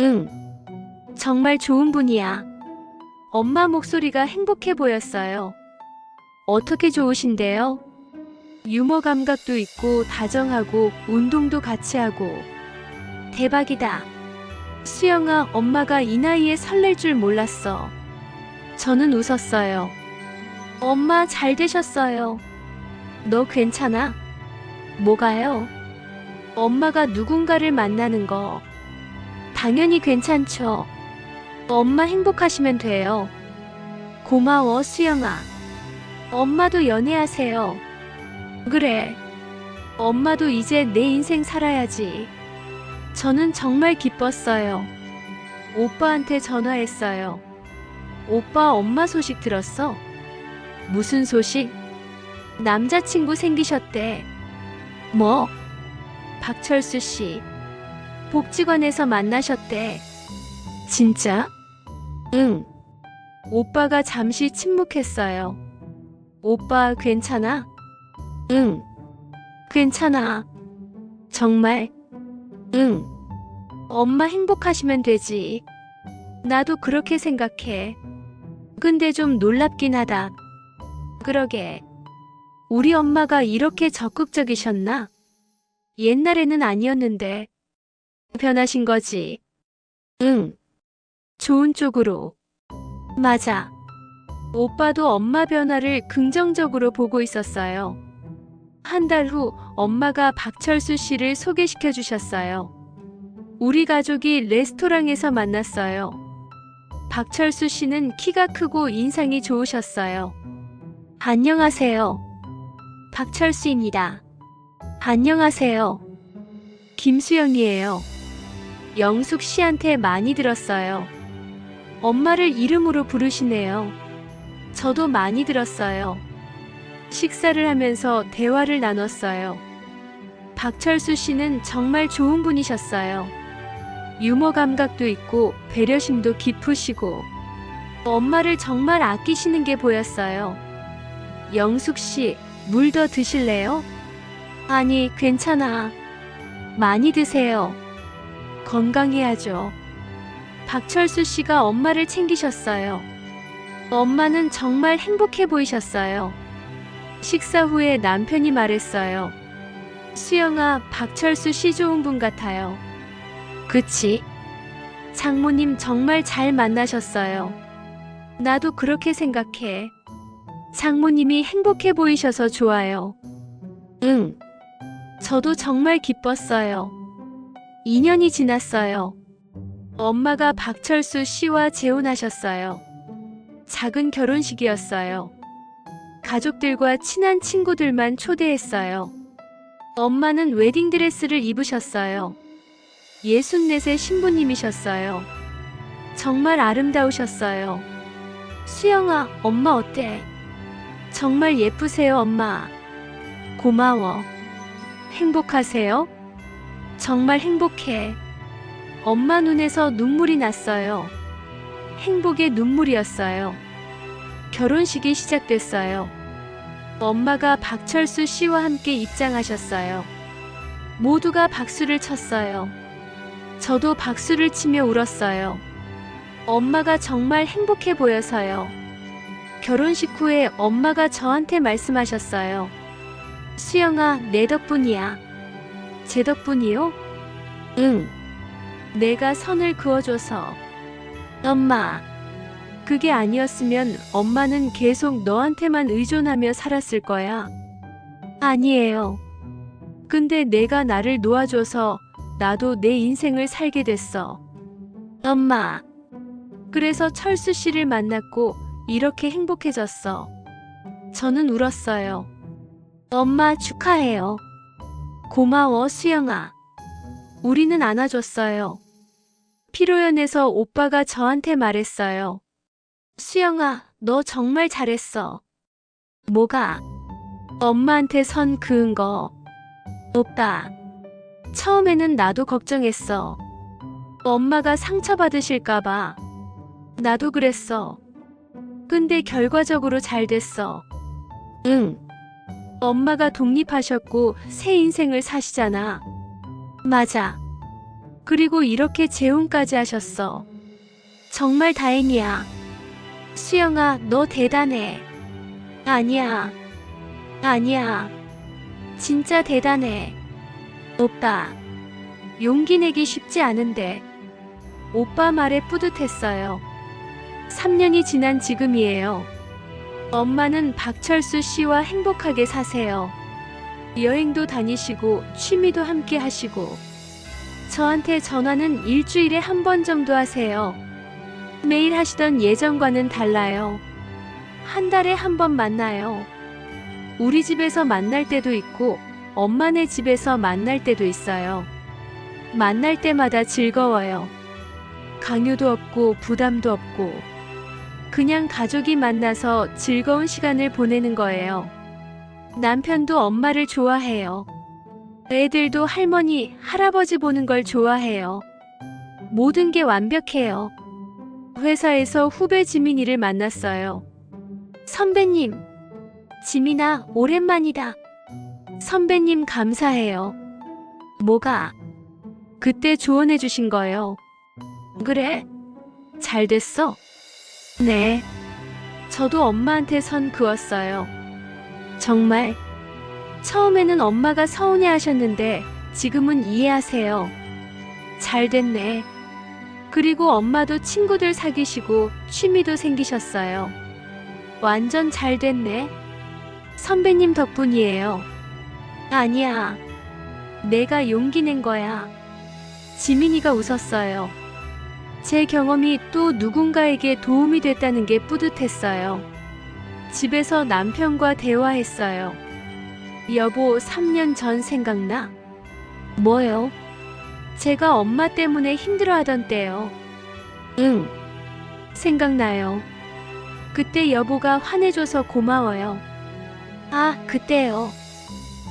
응. 정말 좋은 분이야. 엄마 목소리가 행복해 보였어요. 어떻게 좋으신데요? 유머 감각도 있고 다정하고 운동도 같이 하고. 대박이다. 수영아, 엄마가 이 나이에 설렐 줄 몰랐어. 저는 웃었어요. 엄마 잘 되셨어요. 너 괜찮아? 뭐가요? 엄마가 누군가를 만나는 거. 당연히 괜찮죠. 엄마 행복하시면 돼요. 고마워, 수영아. 엄마도 연애하세요. 그래. 엄마도 이제 내 인생 살아야지. 저는 정말 기뻤어요. 오빠한테 전화했어요. 오빠, 엄마 소식 들었어? 무슨 소식? 남자친구 생기셨대. 뭐? 박철수 씨. 복지관에서 만나셨대. 진짜? 응. 오빠가 잠시 침묵했어요. 오빠 괜찮아? 응. 괜찮아. 정말? 응. 엄마 행복하시면 되지. 나도 그렇게 생각해. 근데 좀 놀랍긴 하다. 그러게. 우리 엄마가 이렇게 적극적이셨나? 옛날에는 아니었는데. 변하신 거지. 응. 좋은 쪽으로. 맞아. 오빠도 엄마 변화를 긍정적으로 보고 있었어요. 한 달 후 엄마가 박철수 씨를 소개시켜 주셨어요. 우리 가족이 레스토랑에서 만났어요. 박철수 씨는 키가 크고 인상이 좋으셨어요. 안녕하세요. 박철수입니다. 안녕하세요. 김수영이에요. 영숙 씨한테 많이 들었어요. 엄마를 이름으로 부르시네요. 저도 많이 들었어요. 식사를 하면서 대화를 나눴어요. 박철수 씨는 정말 좋은 분이셨어요. 유머 감각도 있고 배려심도 깊으시고 엄마를 정말 아끼시는 게 보였어요. 영숙 씨, 물 더 드실래요? 아니, 괜찮아. 많이 드세요. 건강해야죠. 박철수 씨가 엄마를 챙기셨어요. 엄마는 정말 행복해 보이셨어요. 식사 후에 남편이 말했어요. 수영아, 박철수 씨 좋은 분 같아요. 그치? 장모님 정말 잘 만나셨어요. 나도 그렇게 생각해. 장모님이 행복해 보이셔서 좋아요. 응. 저도 정말 기뻤어요. 2년이 지났어요. 엄마가 박철수 씨와 재혼하셨어요. 작은 결혼식이었어요. 가족들과 친한 친구들만 초대했어요. 엄마는 웨딩드레스를 입으셨어요. 64세 신부님이셨어요. 정말 아름다우셨어요. 수영아, 엄마 어때? 정말 예쁘세요, 엄마. 고마워. 행복하세요? 정말 행복해. 엄마 눈에서 눈물이 났어요. 행복의 눈물이었어요. 결혼식이 시작됐어요. 엄마가 박철수 씨와 함께 입장하셨어요. 모두가 박수를 쳤어요. 저도 박수를 치며 울었어요. 엄마가 정말 행복해 보여서요. 결혼식 후에 엄마가 저한테 말씀하셨어요. 수영아, 내 덕분이야. 제 덕분이요? 응. 내가 선을 그어줘서. 엄마, 그게 아니었으면 엄마는 계속 너한테만 의존하며 살았을 거야. 아니에요. 근데 내가 나를 놓아줘서 나도 내 인생을 살게 됐어. 엄마. 그래서 철수 씨를 만났고 이렇게 행복해졌어. 저는 울었어요. 엄마 축하해요. 고마워, 수영아. 우리는 안아줬어요. 피로연에서 오빠가 저한테 말했어요. 수영아, 너 정말 잘했어. 뭐가? 엄마한테 선 그은 거. 오빠. 처음에는 나도 걱정했어. 엄마가 상처받으실까봐. 나도 그랬어. 근데 결과적으로 잘 됐어. 응. 엄마가 독립하셨고 새 인생을 사시잖아. 맞아. 그리고 이렇게 재혼까지 하셨어. 정말 다행이야. 수영아, 너 대단해. 아니야. 아니야. 진짜 대단해. 오빠. 용기 내기 쉽지 않은데. 오빠 말에 뿌듯했어요. 3년이 지난 지금이에요. 엄마는 박철수 씨와 행복하게 사세요. 여행도 다니시고 취미도 함께 하시고 저한테 전화는 일주일에 한 번 정도 하세요. 매일 하시던 예전과는 달라요. 한 달에 한 번 만나요. 우리 집에서 만날 때도 있고 엄마네 집에서 만날 때도 있어요. 만날 때마다 즐거워요. 강요도 없고 부담도 없고 그냥 가족이 만나서 즐거운 시간을 보내는 거예요. 남편도 엄마를 좋아해요. 애들도 할머니, 할아버지 보는 걸 좋아해요. 모든 게 완벽해요. 회사에서 후배 지민이를 만났어요. 선배님, 지민아, 오랜만이다. 선배님 감사해요. 뭐가? 그때 조언해 주신 거요. 그래? 잘 됐어? 네. 저도 엄마한테 선 그었어요. 정말. 처음에는 엄마가 서운해 하셨는데 지금은 이해하세요. 잘 됐네. 그리고 엄마도 친구들 사귀시고 취미도 생기셨어요. 완전 잘 됐네. 선배님 덕분이에요. 아니야. 내가 용기 낸 거야. 지민이가 웃었어요. 제 경험이 또 누군가에게 도움이 됐다는 게 뿌듯했어요. 집에서 남편과 대화했어요. 여보, 3년 전 생각나? 뭐요? 제가 엄마 때문에 힘들어하던 때요. 응. 생각나요. 그때 여보가 화내줘서 고마워요. 아, 그때요.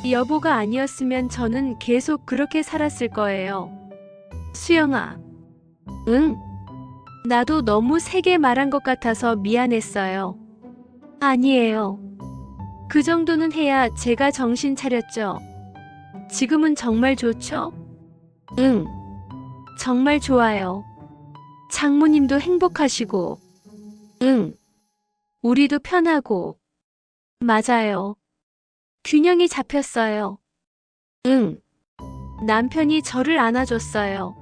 여보가 아니었으면 저는 계속 그렇게 살았을 거예요. 수영아. 응. 나도 너무 세게 말한 것 같아서 미안했어요. 아니에요. 그 정도는 해야 제가 정신 차렸죠. 지금은 정말 좋죠? 응. 정말 좋아요. 장모님도 행복하시고. 응. 우리도 편하고. 맞아요. 균형이 잡혔어요. 응. 남편이 저를 안아줬어요.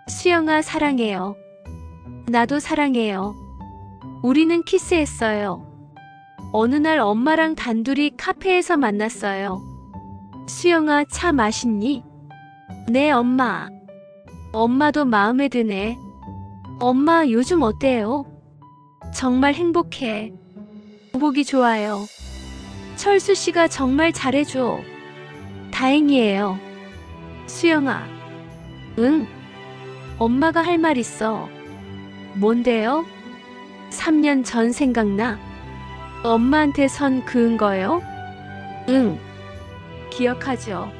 수영아, 사랑해요. 나도 사랑해요. 우리는 키스했어요. 어느 날 엄마랑 단둘이 카페에서 만났어요. 수영아, 차 맛있니? 네, 엄마. 엄마도 마음에 드네. 엄마, 요즘 어때요? 정말 행복해. 보기 좋아요. 철수 씨가 정말 잘해줘. 다행이에요. 수영아. 응, 엄마가 할 말 있어. 뭔데요? 3년 전 생각나? 엄마한테 선 그은 거요? 응, 기억하죠.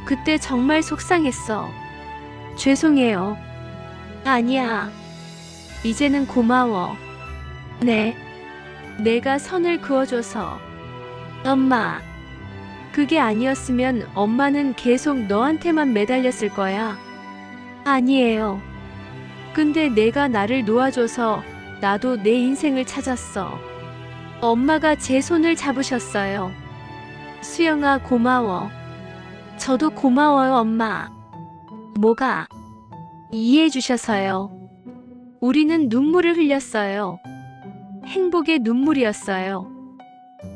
그때 정말 속상했어. 죄송해요. 아니야. 이제는 고마워. 네. 내가 선을 그어줘서. 엄마. 그게 아니었으면 엄마는 계속 너한테만 매달렸을 거야. 아니에요. 근데 내가 나를 놓아줘서 나도 내 인생을 찾았어. 엄마가 제 손을 잡으셨어요. 수영아, 고마워. 저도 고마워요, 엄마. 뭐가? 이해해 주셔서요. 우리는 눈물을 흘렸어요. 행복의 눈물이었어요.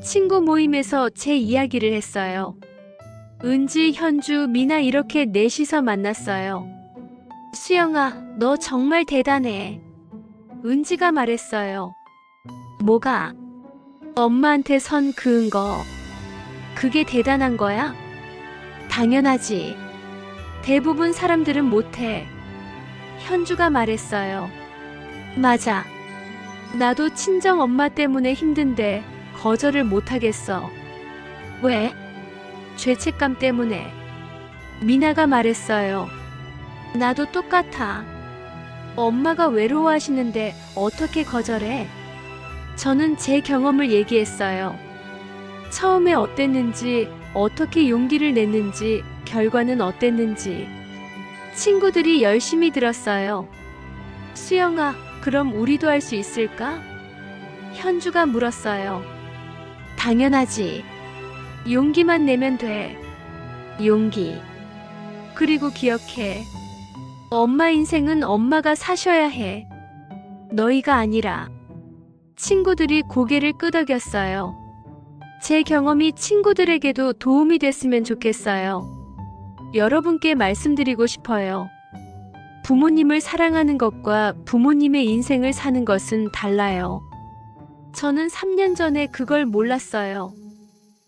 친구 모임에서 제 이야기를 했어요. 은지, 현주, 미나 이렇게 넷이서 만났어요. 수영아, 너 정말 대단해. 은지가 말했어요. 뭐가? 엄마한테 선 그은 거. 그게 대단한 거야? 당연하지. 대부분 사람들은 못해. 현주가 말했어요. 맞아. 나도 친정 엄마 때문에 힘든데 거절을 못하겠어. 왜? 죄책감 때문에. 미나가 말했어요. 나도 똑같아. 엄마가 외로워하시는데 어떻게 거절해? 저는 제 경험을 얘기했어요. 처음에 어땠는지, 어떻게 용기를 냈는지, 결과는 어땠는지. 친구들이 열심히 들었어요. 수영아, 그럼 우리도 할 수 있을까? 현주가 물었어요. 당연하지. 용기만 내면 돼. 용기. 그리고 기억해. 엄마 인생은 엄마가 사셔야 해. 너희가 아니라. 친구들이 고개를 끄덕였어요. 제 경험이 친구들에게도 도움이 됐으면 좋겠어요. 여러분께 말씀드리고 싶어요. 부모님을 사랑하는 것과 부모님의 인생을 사는 것은 달라요. 저는 3년 전에 그걸 몰랐어요.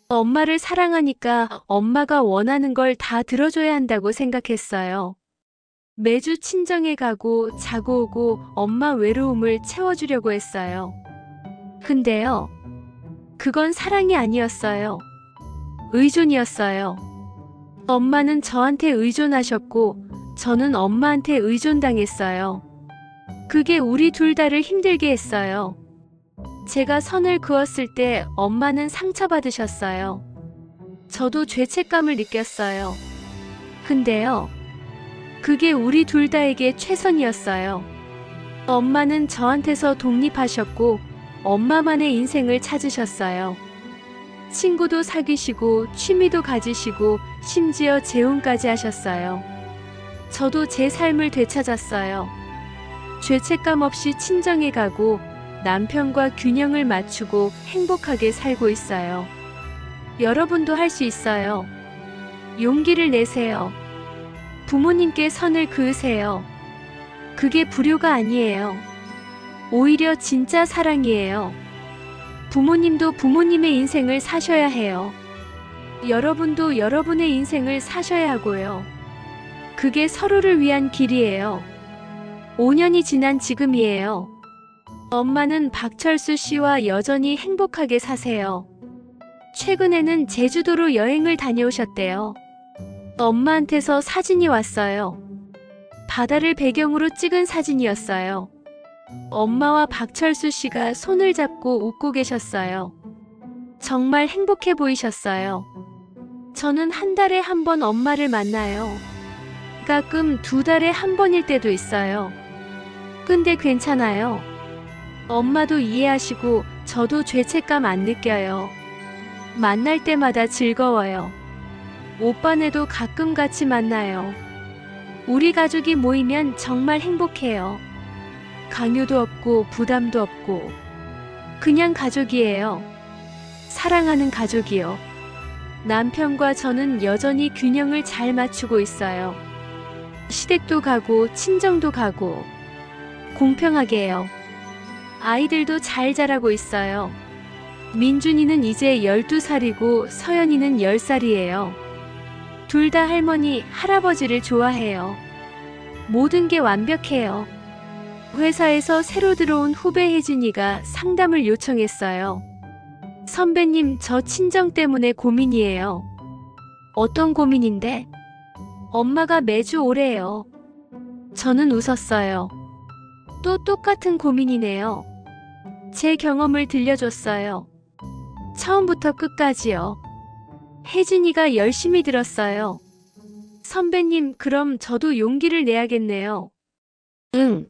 엄마를 사랑하니까 엄마가 원하는 걸 다 들어줘야 한다고 생각했어요. 매주 친정에 가고 자고 오고 엄마 외로움을 채워주려고 했어요. 근데요, 그건 사랑이 아니었어요. 의존이었어요. 엄마는 저한테 의존하셨고 저는 엄마한테 의존당했어요. 그게 우리 둘 다를 힘들게 했어요. 제가 선을 그었을 때 엄마는 상처받으셨어요. 저도 죄책감을 느꼈어요. 근데요, 그게 우리 둘 다에게 최선이었어요. 엄마는 저한테서 독립하셨고 엄마만의 인생을 찾으셨어요. 친구도 사귀시고 취미도 가지시고 심지어 재혼까지 하셨어요. 저도 제 삶을 되찾았어요. 죄책감 없이 친정에 가고 남편과 균형을 맞추고 행복하게 살고 있어요. 여러분도 할 수 있어요. 용기를 내세요. 부모님께 선을 그으세요. 그게 불효가 아니에요. 오히려 진짜 사랑이에요. 부모님도 부모님의 인생을 사셔야 해요. 여러분도 여러분의 인생을 사셔야 하고요. 그게 서로를 위한 길이에요. 5년이 지난 지금이에요. 엄마는 박철수 씨와 여전히 행복하게 사세요. 최근에는 제주도로 여행을 다녀오셨대요. 엄마한테서 사진이 왔어요. 바다를 배경으로 찍은 사진이었어요. 엄마와 박철수 씨가 손을 잡고 웃고 계셨어요. 정말 행복해 보이셨어요. 저는 한 달에 한 번 엄마를 만나요. 가끔 2달에 한 번일 때도 있어요. 근데 괜찮아요. 엄마도 이해하시고 저도 죄책감 안 느껴요. 만날 때마다 즐거워요. 오빠네도 가끔 같이 만나요. 우리 가족이 모이면 정말 행복해요. 강요도 없고 부담도 없고 그냥 가족이에요. 사랑하는 가족이요. 남편과 저는 여전히 균형을 잘 맞추고 있어요. 시댁도 가고 친정도 가고 공평하게요. 아이들도 잘 자라고 있어요. 민준이는 이제 12살이고 서연이는 10살이에요. 둘 다 할머니, 할아버지를 좋아해요. 모든 게 완벽해요. 회사에서 새로 들어온 후배 혜진이가 상담을 요청했어요. 선배님, 저 친정 때문에 고민이에요. 어떤 고민인데? 엄마가 매주 오래요. 저는 웃었어요. 또 똑같은 고민이네요. 제 경험을 들려줬어요. 처음부터 끝까지요. 혜진이가 열심히 들었어요. 선배님, 그럼 저도 용기를 내야겠네요. 응,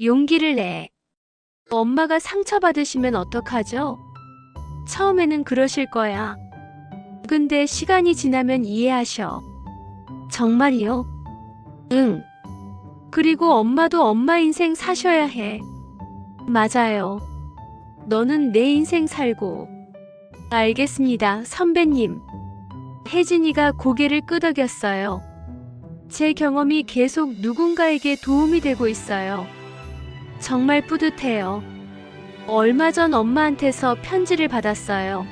용기를 내. 엄마가 상처받으시면 어떡하죠? 처음에는 그러실 거야. 근데 시간이 지나면 이해하셔. 정말이요? 응. 그리고 엄마도 엄마 인생 사셔야 해. 맞아요. 너는 내 인생 살고. 알겠습니다, 선배님. 혜진이가 고개를 끄덕였어요. 제 경험이 계속 누군가에게 도움이 되고 있어요. 정말 뿌듯해요. 얼마 전 엄마한테서 편지를 받았어요.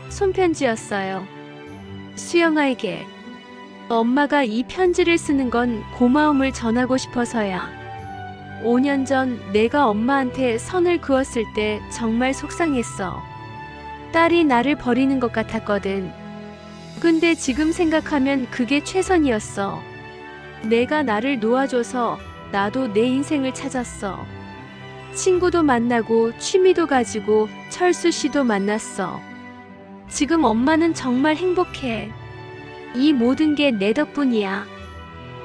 손편지였어요. 수영아에게. 엄마가 이 편지를 쓰는 건 고마움을 전하고 싶어서야. 5년 전 내가 엄마한테 선을 그었을 때 정말 속상했어. 딸이 나를 버리는 것 같았거든. 근데 지금 생각하면 그게 최선이었어. 내가 나를 놓아줘서 나도 내 인생을 찾았어. 친구도 만나고 취미도 가지고 철수 씨도 만났어. 지금 엄마는 정말 행복해. 이 모든 게 내 덕분이야.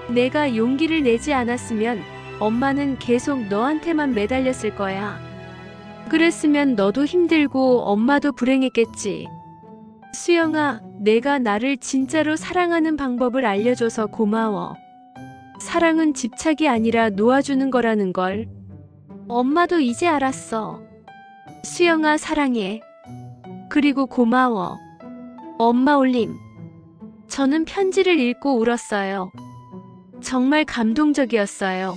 내가 용기를 내지 않았으면 엄마는 계속 너한테만 매달렸을 거야. 그랬으면 너도 힘들고 엄마도 불행했겠지. 수영아, 내가 나를 진짜로 사랑하는 방법을 알려줘서 고마워. 사랑은 집착이 아니라 놓아주는 거라는 걸. 엄마도 이제 알았어. 수영아, 사랑해. 그리고 고마워. 엄마 올림. 저는 편지를 읽고 울었어요. 정말 감동적이었어요.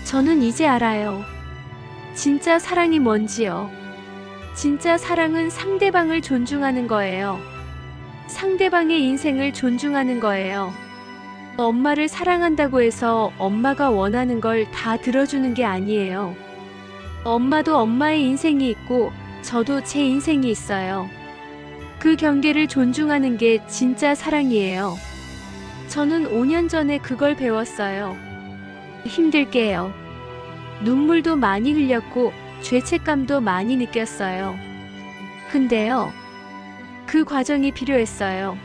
저는 이제 알아요. 진짜 사랑이 뭔지요. 진짜 사랑은 상대방을 존중하는 거예요. 상대방의 인생을 존중하는 거예요. 엄마를 사랑한다고 해서 엄마가 원하는 걸 다 들어주는 게 아니에요. 엄마도 엄마의 인생이 있고 저도 제 인생이 있어요. 그 경계를 존중하는 게 진짜 사랑이에요. 저는 5년 전에 그걸 배웠어요. 힘들게요. 눈물도 많이 흘렸고 죄책감도 많이 느꼈어요. 근데요, 그 과정이 필요했어요.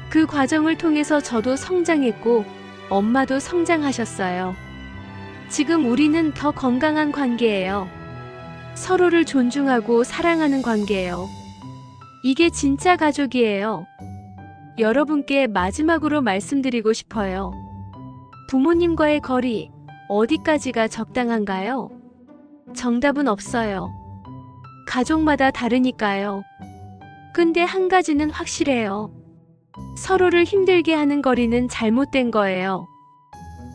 그 과정을 통해서 저도 성장했고 엄마도 성장하셨어요. 지금 우리는 더 건강한 관계예요. 서로를 존중하고 사랑하는 관계예요. 이게 진짜 가족이에요. 여러분께 마지막으로 말씀드리고 싶어요. 부모님과의 거리, 어디까지가 적당한가요? 정답은 없어요. 가족마다 다르니까요. 근데 한 가지는 확실해요. 서로를 힘들게 하는 거리는 잘못된 거예요.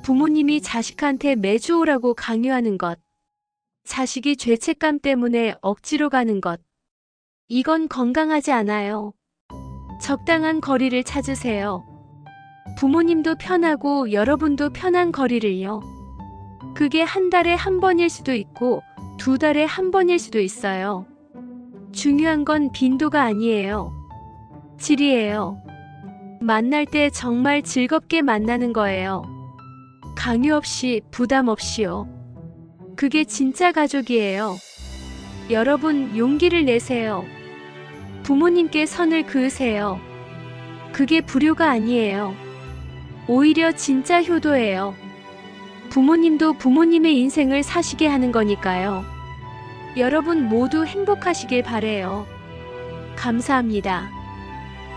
부모님이 자식한테 매주 오라고 강요하는 것, 자식이 죄책감 때문에 억지로 가는 것, 이건 건강하지 않아요. 적당한 거리를 찾으세요. 부모님도 편하고 여러분도 편한 거리를요. 그게 한 달에 한 번일 수도 있고 2달에 한 번일 수도 있어요. 중요한 건 빈도가 아니에요. 질이에요. 만날 때 정말 즐겁게 만나는 거예요. 강요 없이 부담 없이요. 그게 진짜 가족이에요. 여러분, 용기를 내세요. 부모님께 선을 그으세요. 그게 불효가 아니에요. 오히려 진짜 효도예요. 부모님도 부모님의 인생을 사시게 하는 거니까요. 여러분 모두 행복하시길 바래요. 감사합니다.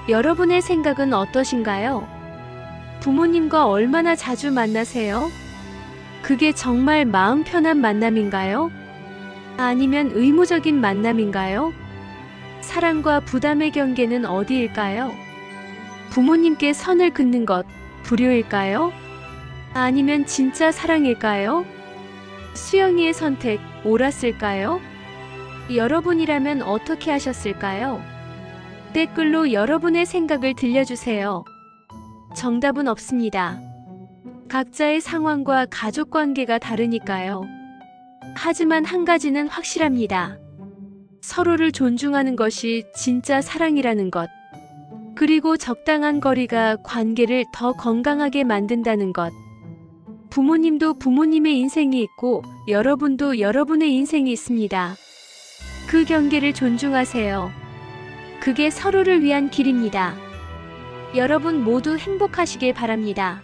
여러분의 생각은 어떠신가요? 부모님과 얼마나 자주 만나세요? 그게 정말 마음 편한 만남인가요? 아니면 의무적인 만남인가요? 사랑과 부담의 경계는 어디일까요? 부모님께 선을 긋는 것, 불효일까요? 아니면 진짜 사랑일까요? 수영이의 선택, 옳았을까요? 여러분이라면 어떻게 하셨을까요? 댓글로 여러분의 생각을 들려주세요. 정답은 없습니다. 각자의 상황과 가족 관계가 다르니까요. 하지만 한 가지는 확실합니다. 서로를 존중하는 것이 진짜 사랑이라는 것. 그리고 적당한 거리가 관계를 더 건강하게 만든다는 것. 부모님도 부모님의 인생이 있고 여러분도 여러분의 인생이 있습니다. 그 경계를 존중하세요. 그게 서로를 위한 길입니다. 여러분 모두 행복하시길 바랍니다.